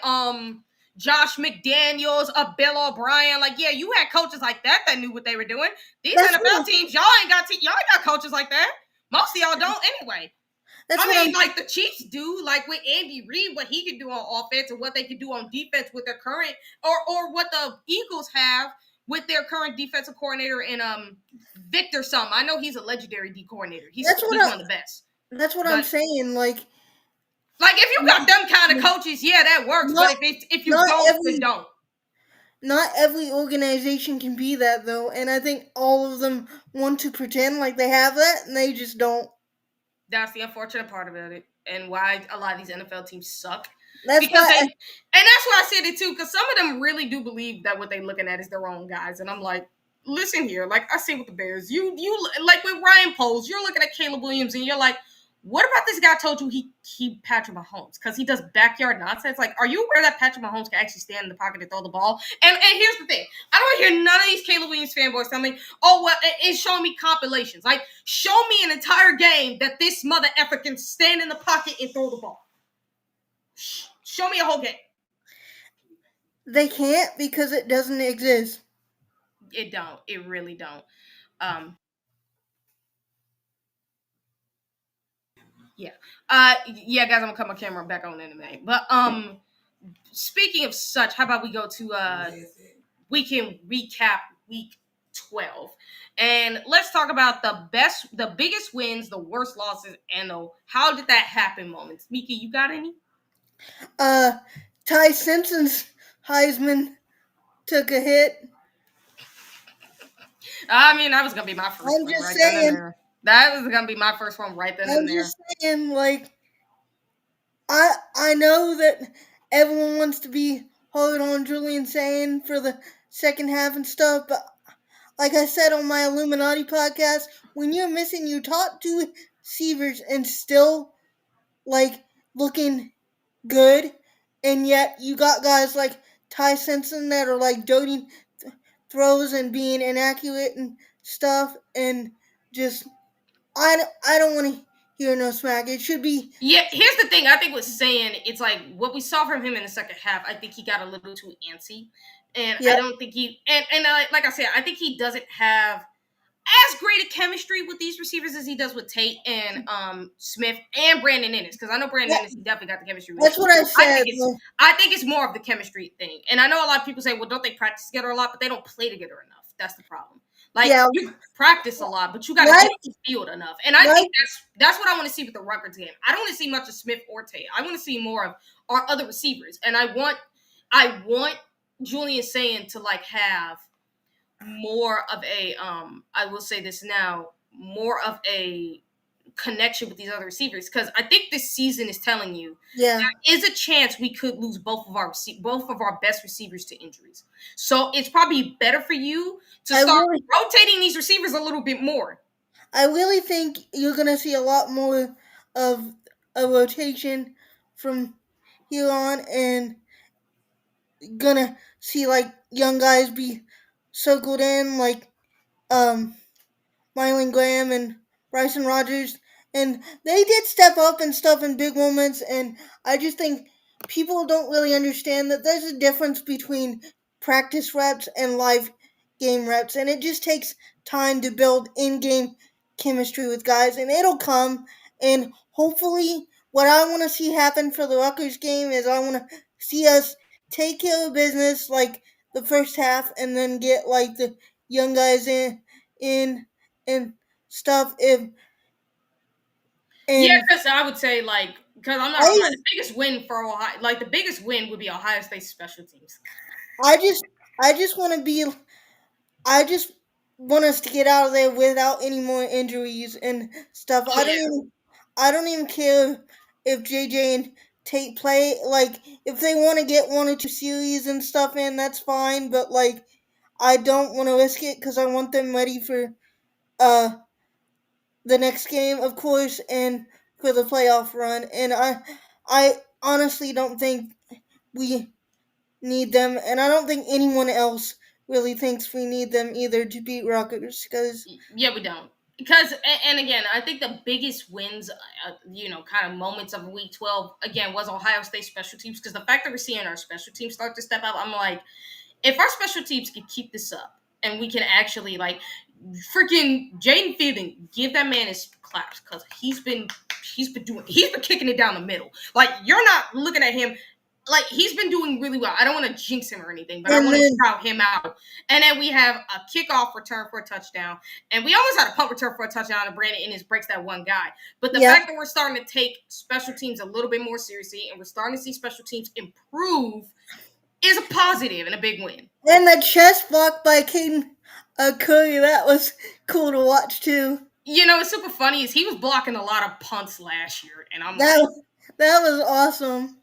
Josh McDaniels, a Bill O'Brien. Like, yeah, you had coaches like that knew what they were doing. These NFL teams, y'all ain't got coaches like that. Most of y'all don't anyway. Like the Chiefs do, like with Andy Reid, what he can do on offense and what they can do on defense with their current, or what the Eagles have with their current defensive coordinator in Victor Sum. I know he's a legendary D coordinator. He's one of the best. That's what I'm saying. Like if you got them kind of coaches, yeah, that works. But if you don't, then don't. Not every organization can be that though, and I think all of them want to pretend like they have that, and they just don't. That's the unfortunate part about it, and why a lot of these NFL teams suck. And that's why I said it too, because some of them really do believe that what they're looking at is their own guys, and I'm like, listen here, like I say with the Bears, you like with Ryan Poles, you're looking at Caleb Williams, and you're like, what about this guy told you he Patrick Mahomes because he does backyard nonsense? Like, are you aware that Patrick Mahomes can actually stand in the pocket and throw the ball? And here's the thing, I don't hear none of these Caleb Williams fanboys tell me, oh well, it's showing me compilations. Like, show me an entire game that this mother effer can stand in the pocket and throw the ball. Show me a whole game. They can't because it doesn't exist. It don't. It really don't. Yeah. Yeah, guys, I'm gonna cut my camera back on in a minute. But speaking of such, how about we go to we can recap week 12. And let's talk about the biggest wins, the worst losses, and the how did that happen moments. Mika, you got any? Ty Simpson's Heisman took a hit. I mean, that was gonna be my first one right then and there. That was gonna be my first one right then and there. I'm just saying, like, I know that everyone wants to be hard on Julian Sane for the second half and stuff, but like I said on my Illuminati podcast, when you're missing your top two receivers and still like looking good, and yet you got guys like Ty Simpson that are like doting throws and being inaccurate and stuff, and just I don't want to hear no smack. It should be. Yeah, here's the thing. I think with saying it's like what we saw from him in the second half. I think he got a little too antsy, and I don't think he like I said, I think he doesn't have as great a chemistry with these receivers as he does with Tate and Smith and Brandon Ennis, because I know Brandon Ennis, he definitely got the chemistry with That's what I said. I think it's more of the chemistry thing. And I know a lot of people say, well, don't they practice together a lot? But they don't play together enough. That's the problem. Like, you practice a lot, but you got to get on the field enough. And I think that's what I want to see with the Rutgers game. I don't want to see much of Smith or Tate. I want to see more of our other receivers. And I want Julian Sane to, like, have more of a I will say this now, more of a connection with these other receivers, because I think this season is telling you Yeah. there is a chance we could lose both of our best receivers to injuries. So it's probably better for you to I start really, rotating these receivers a little bit more. I really think you're gonna see a lot more of a rotation from here on, and gonna see like young guys be circled in, like um Mylan Graham and Bryson Rogers, and they did step up and stuff in big moments. And I just think people don't really understand that there's a difference between practice reps and live game reps, and it just takes time to build in-game chemistry with guys, and it'll come. And hopefully, what I want to see happen for the Rutgers game is I want to see us take care of business like the first half, and then get like the young guys in and stuff. If Yeah, and because I would say, like, because I'm not gonna lie, I the biggest win for Ohio, like the biggest win would be Ohio State special teams. I just I just want to be I just want us to get out of there without any more injuries and stuff. Oh yeah. I don't even care if JJ and Tate play. Like if they want to get 1 or 2 series and stuff in, that's fine. But like I don't want to risk it because I want them ready for uh the next game, of course, and for the playoff run. And I honestly don't think we need them, and I don't think anyone else really thinks we need them either to beat Rutgers. Because Yeah, we don't. Because, and again, I think the biggest wins, kind of moments of Week 12, again, was Ohio State special teams. Because the fact that we're seeing our special teams start to step up, I'm like, if our special teams can keep this up and we can actually, like, freaking Jaden Fielding, give that man his claps, because he's been kicking it down the middle. Like, you're not looking at him. Like, he's been doing really well. I don't want to jinx him or anything, but I want to shout him out. And then we have a kickoff return for a touchdown. And we always had a punt return for a touchdown, and Brandon Ennis breaks that one guy. But the fact that we're starting to take special teams a little bit more seriously, and we're starting to see special teams improve, is a positive and a big win. And the chest block by Caden Curry, that was cool to watch too. You know, what's super funny is he was blocking a lot of punts last year, and that was awesome.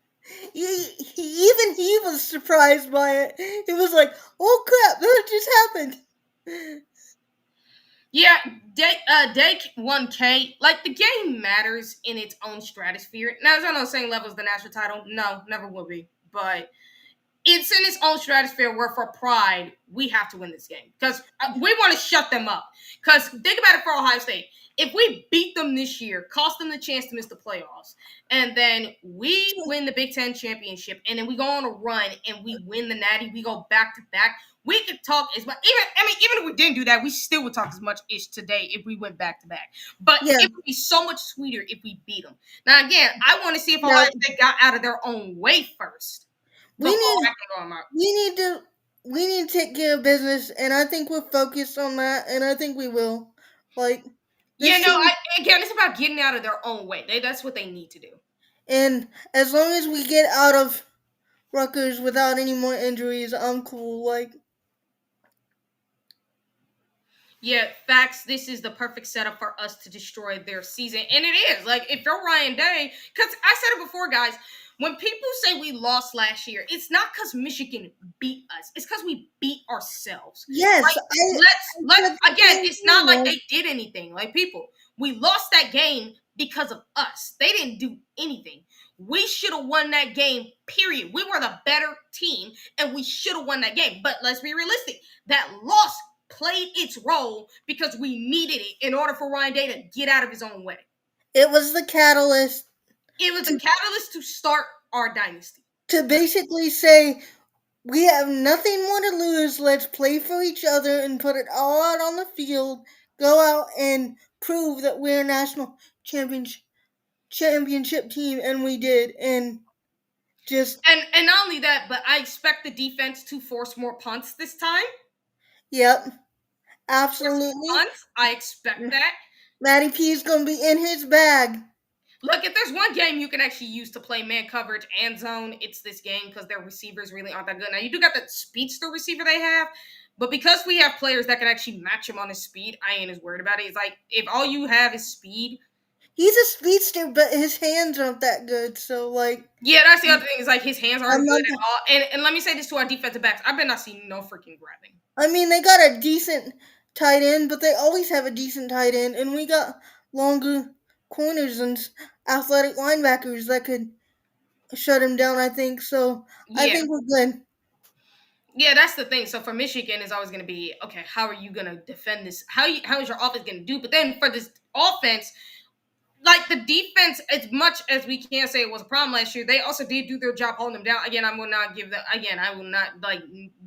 Even he was surprised by it. He was like, "Oh crap, that just happened." Yeah, Day 1K, like, the game matters in its own stratosphere. Now, is that on the same level as the national title? No, never will be. But it's in its own stratosphere where, for pride, we have to win this game. Because we want to shut them up. Because think about it for Ohio State. If we beat them this year, cost them the chance to miss the playoffs, and then we win the Big Ten championship, and then we go on a run and we win the Natty, we go back to back, we could talk as much. Even if we didn't do that, we still would talk as much ish today if we went back to back. But it would be so much sweeter if we beat them. Now, again, I want to see if Ohio State got out of their own way first. We need to take care of business, and I think we're focused on that, and I think we will. Like, it's about getting out of their own way. That's what they need to do. And as long as we get out of Rutgers without any more injuries, I'm cool. Like, yeah, facts. This is the perfect setup for us to destroy their season, and it is. Like, if you're Ryan Day, because I said it before, guys. When people say we lost last year, it's not because Michigan beat us. It's because we beat ourselves. Yes. Like, let's again, it's not like they did anything. Like, people, we lost that game because of us. They didn't do anything. We should have won that game, period. We were the better team, and we should have won that game. But let's be realistic. That loss played its role because we needed it in order for Ryan Day to get out of his own way. It was the catalyst. It was a catalyst to start our dynasty. To basically say, we have nothing more to lose. Let's play for each other and put it all out on the field. Go out and prove that we're a national championship team, and we did. And not only that, but I expect the defense to force more punts this time. Yep, absolutely. Punts, I expect that. Matty P's gonna be in his bag. Look, if there's one game you can actually use to play man coverage and zone, it's this game, because their receivers really aren't that good. Now, you do got that speedster receiver they have, but because we have players that can actually match him on his speed, I ain't as worried about it. It's like, if all you have is speed, He's a speedster, but his hands aren't that good. So like, Yeah, that's the other thing. Is like his hands I'm aren't good at not. all. And let me say this to our defensive backs: I bet not see no freaking grabbing. I mean, they got a decent tight end, but they always have a decent tight end, and we got longer corners and athletic linebackers that could shut him down. I think so. I Yeah, think we're good. yeah, that's the thing. So for Michigan, is always going to be okay. How are you going to defend this? How is your offense going to do? But then for this offense, like the defense, as much as we can't say it was a problem last year, they also did do their job holding them down. Again, I will not give them. Again, I will not like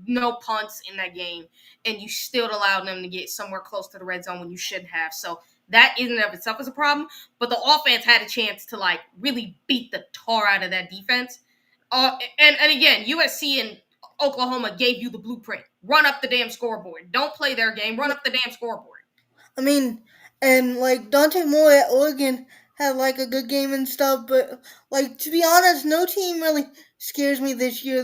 no punts in that game, and you still allowed them to get somewhere close to the red zone when you shouldn't have. So that in and of itself is a problem. But the offense had a chance to like really beat the tar out of that defense. And again, USC and Oklahoma gave you the blueprint. Run up the damn scoreboard. Don't play their game. Run up the damn scoreboard. I mean, and like Dante Moore at Oregon had like a good game and stuff, but like to be honest, no team really scares me this year.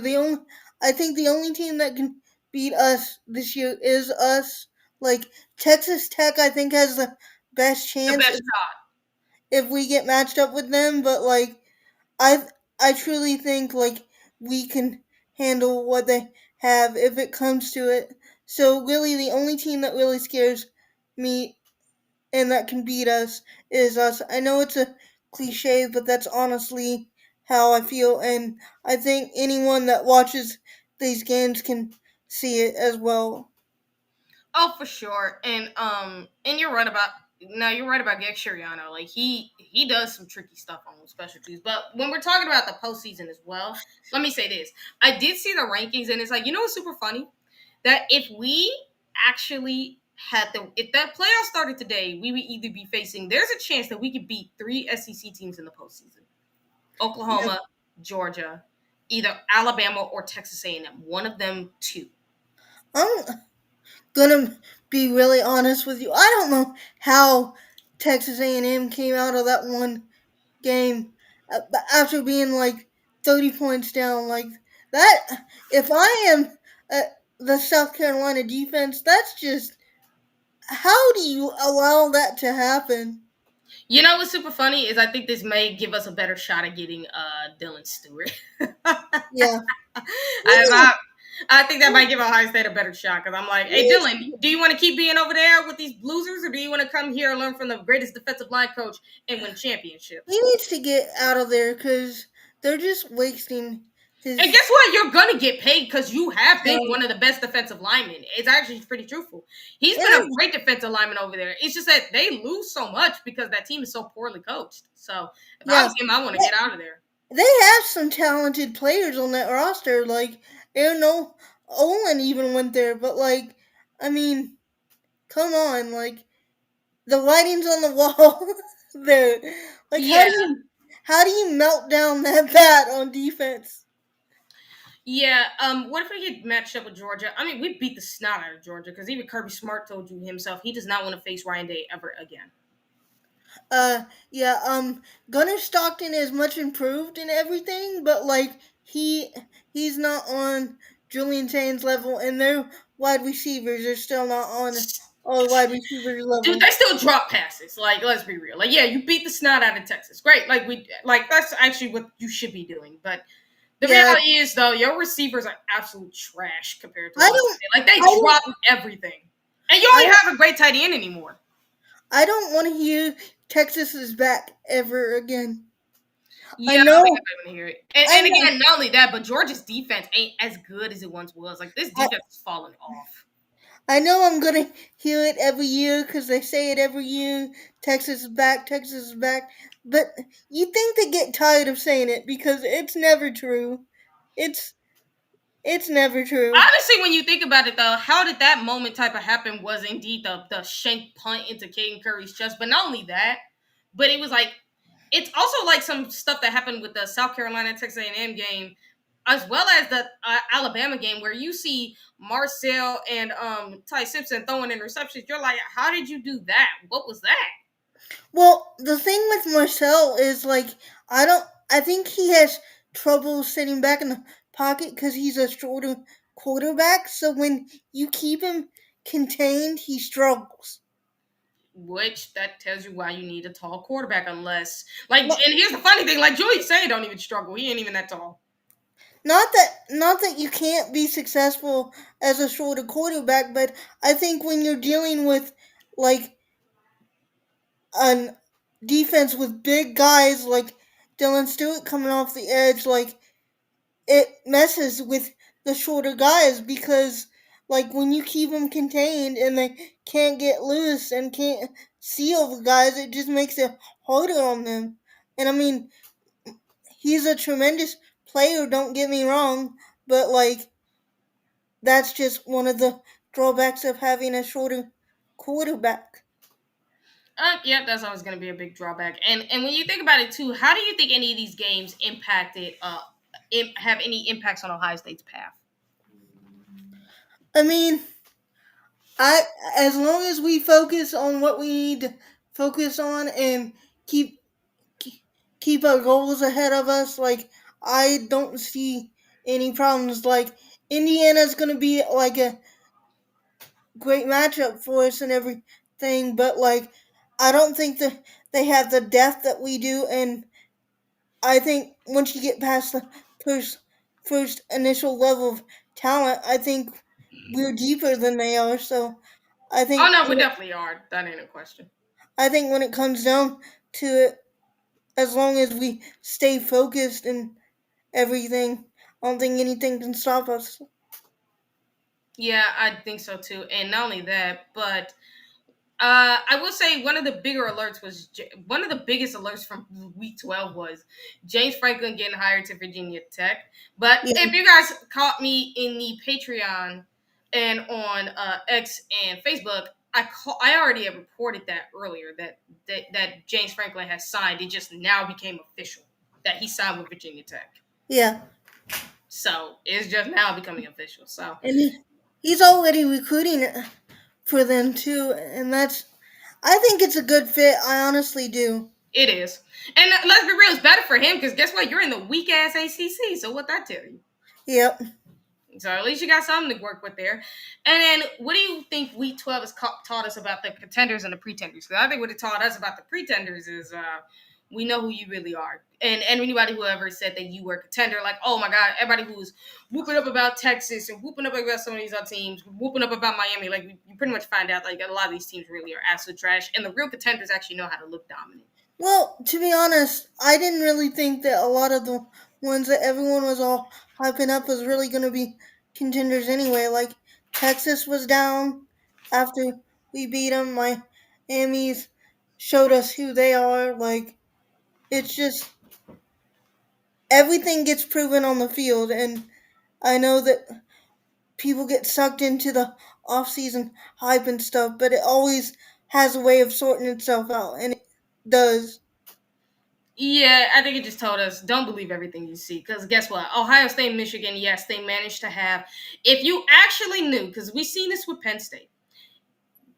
I think the only team that can beat us this year is us. Like Texas Tech, I think has the best The chance best shot. if we get matched up with them. But like I I truly think like we can handle what they have if it comes to it. So really, the only team that really scares me and that can beat us is us. I know it's a cliche, but that's honestly how I feel, and I think anyone that watches these games can see it as well. Oh, for sure. And you're right about now. You're right about Gex Siriano. Like he does some tricky stuff on specialties. But when we're talking about the postseason as well, let me say this: I did see the rankings, and it's like what's super funny that if we actually had the if that playoff started today, we would either be facing. There's a chance that we could beat 3 SEC teams in the postseason: Yeah. Oklahoma, Georgia, either Alabama or Texas A&M. One of them two. I'm gonna be really honest with you. I don't know how Texas A&M came out of that one game after being like 30 points down like that. If I am the South Carolina defense, that's just how do you allow that to happen? You know what's super funny is I think this may give us a better shot at getting Dylan Stewart. I, Yeah. I, I think that might give Ohio State a better shot because I'm like, hey He Dylan, do you want to keep being over there with these losers, or do you want to come here and learn from the greatest defensive line coach and win championships? needs to get out of there because they're just wasting And his guess what? You're gonna get paid because you have been talent. one of the best defensive linemen. It's actually pretty truthful. He's been a And great defensive lineman over there. It's just that they lose so much because that team is so poorly coached. So if I yeah, was him, I want to get out of there. they have some talented players on that roster. Like, Aaron Olin even went there, but like, I mean, come on, like the writing's on the wall there. Like, Yeah, how do you melt down that bat on defense? yeah. What if we get matched up with Georgia? I mean, we beat the snot out of Georgia because even Kirby Smart told you himself he does not want to face Ryan Day ever again. Yeah, Gunnar Stockton is much improved in everything, but like he's not on Julian Tane's level, and their wide receivers are still not on all wide receivers Dude, level. they still drop passes. Like, let's be real. Like, yeah, you beat the snot out of Texas. Great. Like that's actually what you should be doing. But the Yeah, reality is, though, your receivers are absolute trash compared to I what don't, like they I don't, drop everything, and you I don't don't, have a great tight end anymore. I don't want to hear Texas is back ever again. I Yeah, I don't think know, I'm gonna hear it. And, I and know, again, not only that, but Georgia's defense ain't as good as it once was. Like this I, defense is falling off. I know I'm gonna hear it every year because they say it every year. Texas is back. Texas is back. But you think they get tired of saying it because it's never true. It's it's never true. Honestly, when you think about it, though, how did that moment type of happen was indeed the shank punt into Caden Curry's chest. But not only that, but it was like it's also like some stuff that happened with the South Carolina Texas A&M game, as well as the Alabama game, where you see Marcel and Ty Simpson throwing interceptions. You're like, how did you do that? What was that? Well, the thing with Marcel is like I don't. I think he has trouble sitting back in the pocket because he's a shorter quarterback. So when you keep him contained, he struggles. which that tells you why you need a tall quarterback. Unless, like, and Not, here's the funny thing: like Julius Say don't even struggle. He ain't even that tall. not that you can't be successful as a shorter quarterback, but I think when you're dealing with like a defense with big guys like Dylan Stewart coming off the edge, like it messes with the shorter guys because like when you keep them contained and they can't get loose and can't seal the guys, it just makes it harder on them. And I mean, he's a tremendous player, don't get me wrong, but like that's just one of the drawbacks of having a shorter quarterback. Yeah, that's always going to be a big drawback. And when you think about it too, how do you think any of these games impacted? Have any impacts on Ohio State's path? I mean, I as long as we focus on what we need to focus on and keep keep our goals ahead of us, like I don't see any problems. Like Indiana's gonna be like a great matchup for us and everything, but like I don't think that they have the depth that we do, and I think once you get past the first first initial level of talent, I think we're deeper than they are. So I Oh think no, we definitely are. That ain't a question. I think when it comes down to it, as long as we stay focused and everything, I don't think anything can stop us. Yeah, I think so too. And not only that, but I will say one of the bigger alerts was one of the biggest alerts from Week 12 was James Franklin getting hired to Virginia Tech. But Yeah, if you guys caught me in the Patreon and on X and Facebook, I already have reported that earlier that James Franklin has signed. It just now became official that he signed with Virginia Tech. yeah, So it's just now becoming official. So and he's already recruiting for them too, and that's I think it's a good fit. I honestly do. it is. And let's be real, it's better for him because guess what? You're in the weak ass ACC. So what that tell you? Yep. So at least you got something to work with there. And then what do you think Week 12 has taught us about the contenders and the pretenders? Because I think what it taught us about the pretenders is we know who you really are. And anybody who ever said that you were a contender, like, oh my God, everybody who's whooping up about Texas and whooping up about some of these other teams, whooping up about Miami, like you pretty much find out like a lot of these teams really are absolute trash. And the real contenders actually know how to look dominant. Well, to be honest, I didn't really think that a lot of the ones that everyone was all hyping up was really going to be contenders anyway. Like Texas was down after we beat them. Miami's showed us who they are. Like it's just everything gets proven on the field, and I know that people get sucked into the off-season hype and stuff, but it always has a way of sorting itself out, and it does. Yeah, I think it just told us don't believe everything you see. Because guess what? Ohio State, Michigan, yes, they managed to have. If you actually knew, because we've seen this with Penn State,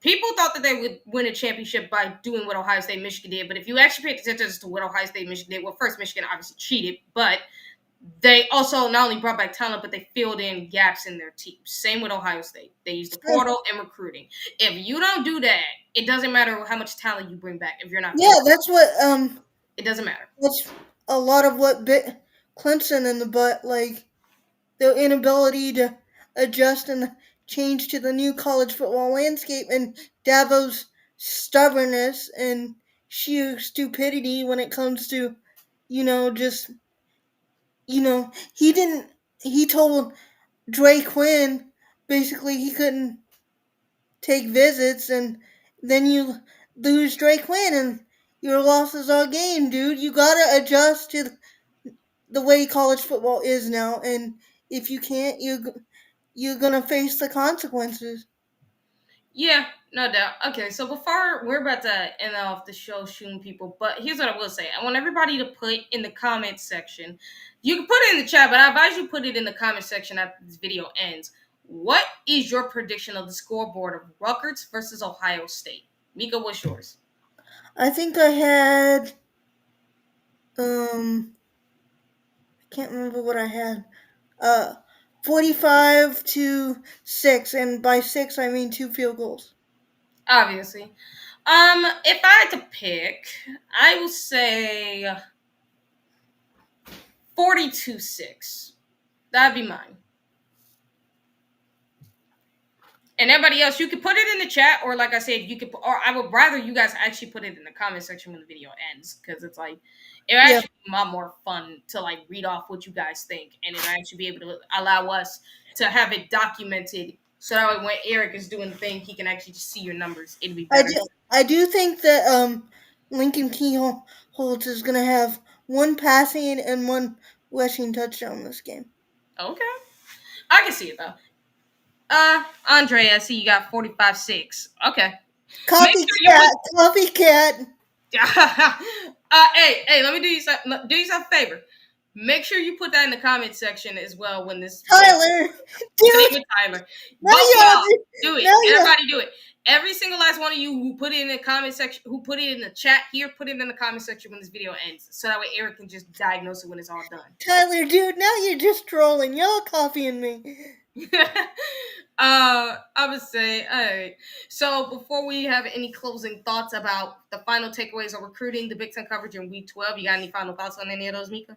people thought that they would win a championship by doing what Ohio State, Michigan did. But if you actually paid attention to what Ohio State, Michigan did, well, first, Michigan obviously cheated, but they also not only brought back talent, but they filled in gaps in their team. Same with Ohio State. They used the portal and recruiting. If you don't do that, it doesn't matter how much talent you bring back. If you're not Yeah, filling, it doesn't matter. that's a lot of what bit Clemson in the butt, like their inability to adjust and change to the new college football landscape, and Dabo's stubbornness and sheer stupidity when it comes to, just he didn't. He told Dre Quinn basically he couldn't take visits, and then you lose Dre Quinn, and your losses are game, dude. You gotta adjust to the way college football is now, and if you can't, you're gonna face the consequences. Yeah, no doubt. Okay, so before we're about to end off the show shooting people, but here's what I will say. I want everybody to put in the comments section. You can put it in the chat, but I advise you put it in the comment section after this video ends. What is your prediction of the scoreboard of Rutgers versus Ohio State? Mika, what's yours? I think I had I can't remember what I had. Uh 45 to 6, and by 6 I mean 2 field goals. Obviously. If I had to pick, I will say 42-6. That'd be mine. And everybody else, you can put it in the chat, or like I said, you could, or I would rather you guys actually put it in the comment section when the video ends, because it's like it Yeah. actually be a lot more fun to like read off what you guys think, and it actually be able to allow us to have it documented, so that way when Eric is doing the thing, he can actually just see your numbers. It'd be better. I do think that Lincoln Keyholtz is gonna have one passing and one rushing touchdown this game. Okay, I can see it though. Andre, I see you got 45-6. Okay. Copycat. Hey, let me do yourself a favor. Make sure you put that in the comment section as well when this. Tyler, Same dude. with Tyler. Now Both you y'all have to- do it. now you- Everybody do it. Every single last one of you who put it in the comment section, who put it in the chat here, put it in the comment section when this video ends, so that way Eric can just diagnose it when it's all done. Tyler, dude, now you're just trolling. Y'all copying me. I would say, all right. So before we have any closing thoughts about the final takeaways of recruiting, the Big Ten coverage in Week 12, you got any final thoughts on any of those, Mecah?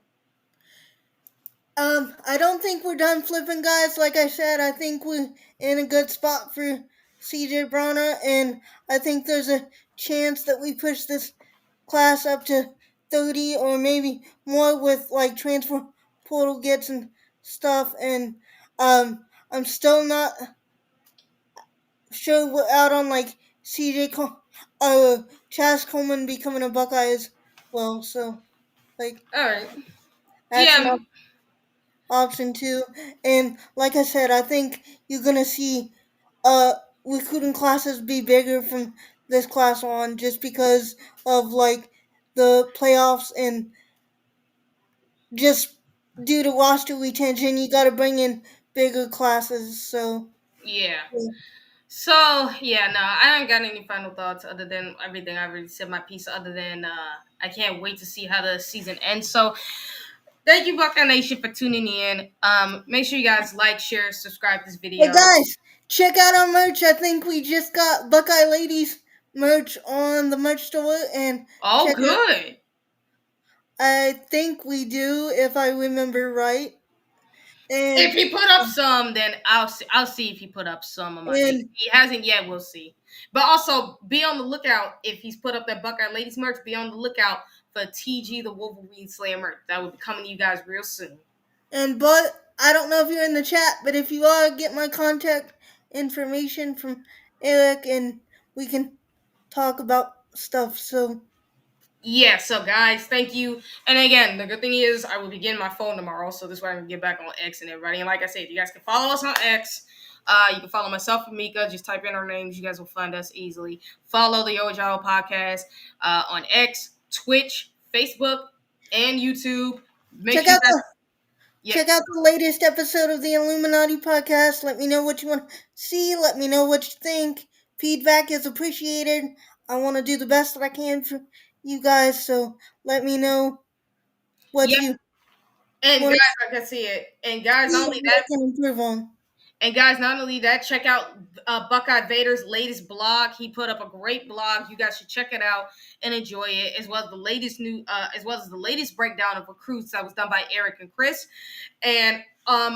I don't think we're done flipping, guys. Like I said, I think we're in a good spot for CJ Bronner, and I think there's a chance that we push this class up to 30 or maybe more with like transfer portal gets and stuff. And I'm still not sure we're out on like Chaz Coleman becoming a Buckeye as well. So like All right. that's Yeah. an option too. And like I said, I think you're gonna see recruiting classes be bigger from this class on, just because of like the playoffs and just due to roster retention, you got to bring in bigger classes. So Yeah. So yeah, no, I don't got any final thoughts other than everything I already said my piece. Other than I can't wait to see how the season ends. So thank you, Buckeye Nation, for tuning in. Make sure you guys like, share, subscribe to this video. Hey guys, check out our merch. I think we just got Buckeye Ladies merch on the merch store, and Oh, good. I think we do, if I remember right. And If he put up some, then I'll see if he put up some of my things. If he hasn't yet, we'll see. But also be on the lookout if he's put up that Buckeye Ladies merch. Be on the lookout for TG the Wolverine Slayer merch. That will be coming to you guys real soon. but I don't know if you're in the chat, but if you are, get my contact information from Eric, and we can talk about stuff. So Yeah, so guys, thank you. And again, the good thing is I will be getting my phone tomorrow, so this way I can get back on X and everybody. And like I said, you guys can follow us on X. You can follow myself and Mecah. Just type in our names. You guys will find us easily. Follow the Ojao podcast on X, Twitch, Facebook, and YouTube. check out the latest episode of the Illuminati podcast. Let me know what you want to see. Let me know what you think. Feedback is appreciated. I want to do the best that I can for you guys, so let me know what you and want guys, like I said, and guys, not only to that, can improve on. And guys, not only that, check out Buckeye Vader's latest blog. He put up a great blog. You guys should check it out and enjoy it, as well as the latest breakdown of recruits that was done by Eric and Chris. And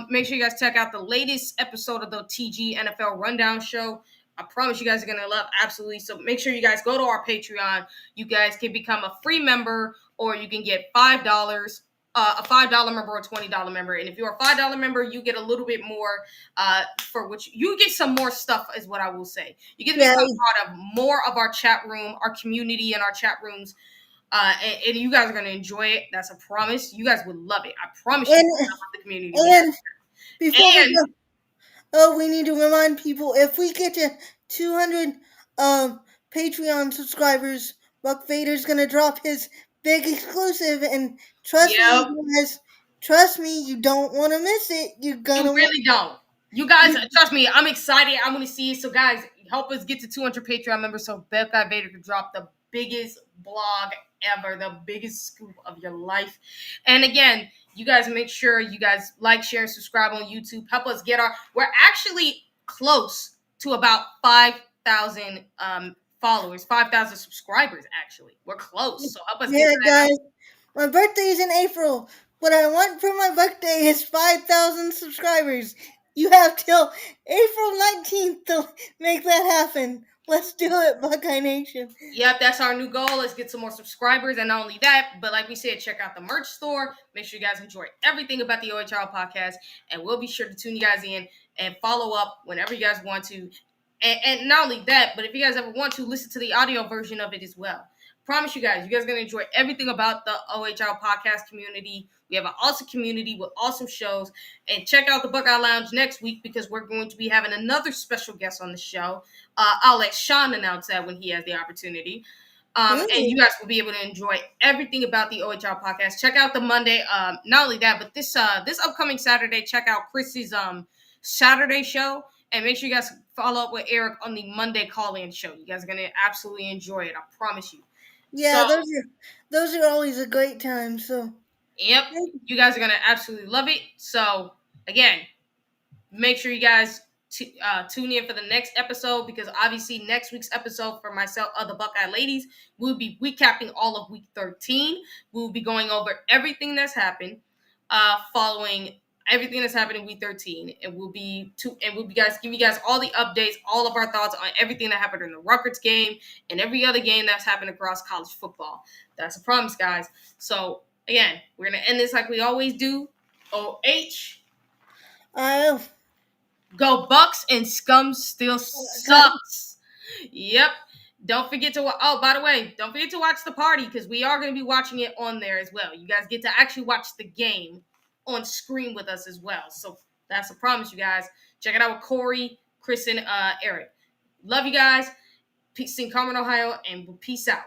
make sure you guys check out the latest episode of the TG NFL Rundown Show. I promise you guys are gonna love absolutely. So make sure you guys go to our Patreon. You guys can become a free member, or you can get $5. A $5 member or a $20 member. And if you're a $5 member, you get a little bit more for which you get some more stuff, is what I will say. You get to become part of more of our chat room, our community and our chat rooms. And you guys are going to enjoy it. That's a promise. You guys would love it. I promise you will love the community. And before we go, we need to remind people, if we get to 200 Patreon subscribers, Buck Vader's going to drop his big exclusive, and trust me, you don't want to miss it. You really don't. You guys, trust me, I'm excited. I want to see it. So, guys, help us get to 200 Patreon members so Buckeye Vader can drop the biggest blog ever, the biggest scoop of your life. And again, you guys make sure you guys like, share, and subscribe on YouTube. Help us we're actually close to about 5,000 followers, 5,000 subscribers. Actually, we're close. So help us get Yeah, to that. guys, my birthday's in April. What I want for my birthday is 5,000 subscribers. You have till April 19th to make that happen. Let's do it, Buckeye Nation. Yep, that's our new goal. Let's get some more subscribers. And not only that, but like we said, check out the merch store. Make sure you guys enjoy everything about the OHL podcast. And we'll be sure to tune you guys in and follow up whenever you guys want to. And not only that, but if you guys ever want to, listen to the audio version of it as well. Promise you guys are going to enjoy everything about the OHL podcast community. We have an awesome community with awesome shows. And check out the Buckeye Lounge next week because we're going to be having another special guest on the show. I'll let Sean announce that when he has the opportunity. And you guys will be able to enjoy everything about the OHL podcast. Check out the Monday. Not only that, but this upcoming Saturday, check out Chrissy's Saturday show. And make sure you guys follow up with Eric on the Monday call-in show. You guys are going to absolutely enjoy it. I promise you. Yeah, those are always a great time. So yep, you guys are going to absolutely love it. So, again, make sure you guys tune in for the next episode because obviously next week's episode for myself, the Buckeye Ladies, we'll be recapping all of week 13. We'll be going over everything that's happened following everything that's happened in week 13. And we'll be guys give you guys all the updates, all of our thoughts on everything that happened in the Rutgers game and every other game that's happened across college football. That's a promise, guys. So again, we're gonna end this like we always do. OH. Go Bucks and Scum still sucks. Yep. Don't forget to by the way, don't forget to watch the party because we are going to be watching it on there as well. You guys get to actually watch the game on screen with us as well. So that's a promise, you guys. Check it out with Corey, Chris, and Eric. Love you guys. Peace in Carmen, Ohio, and peace out.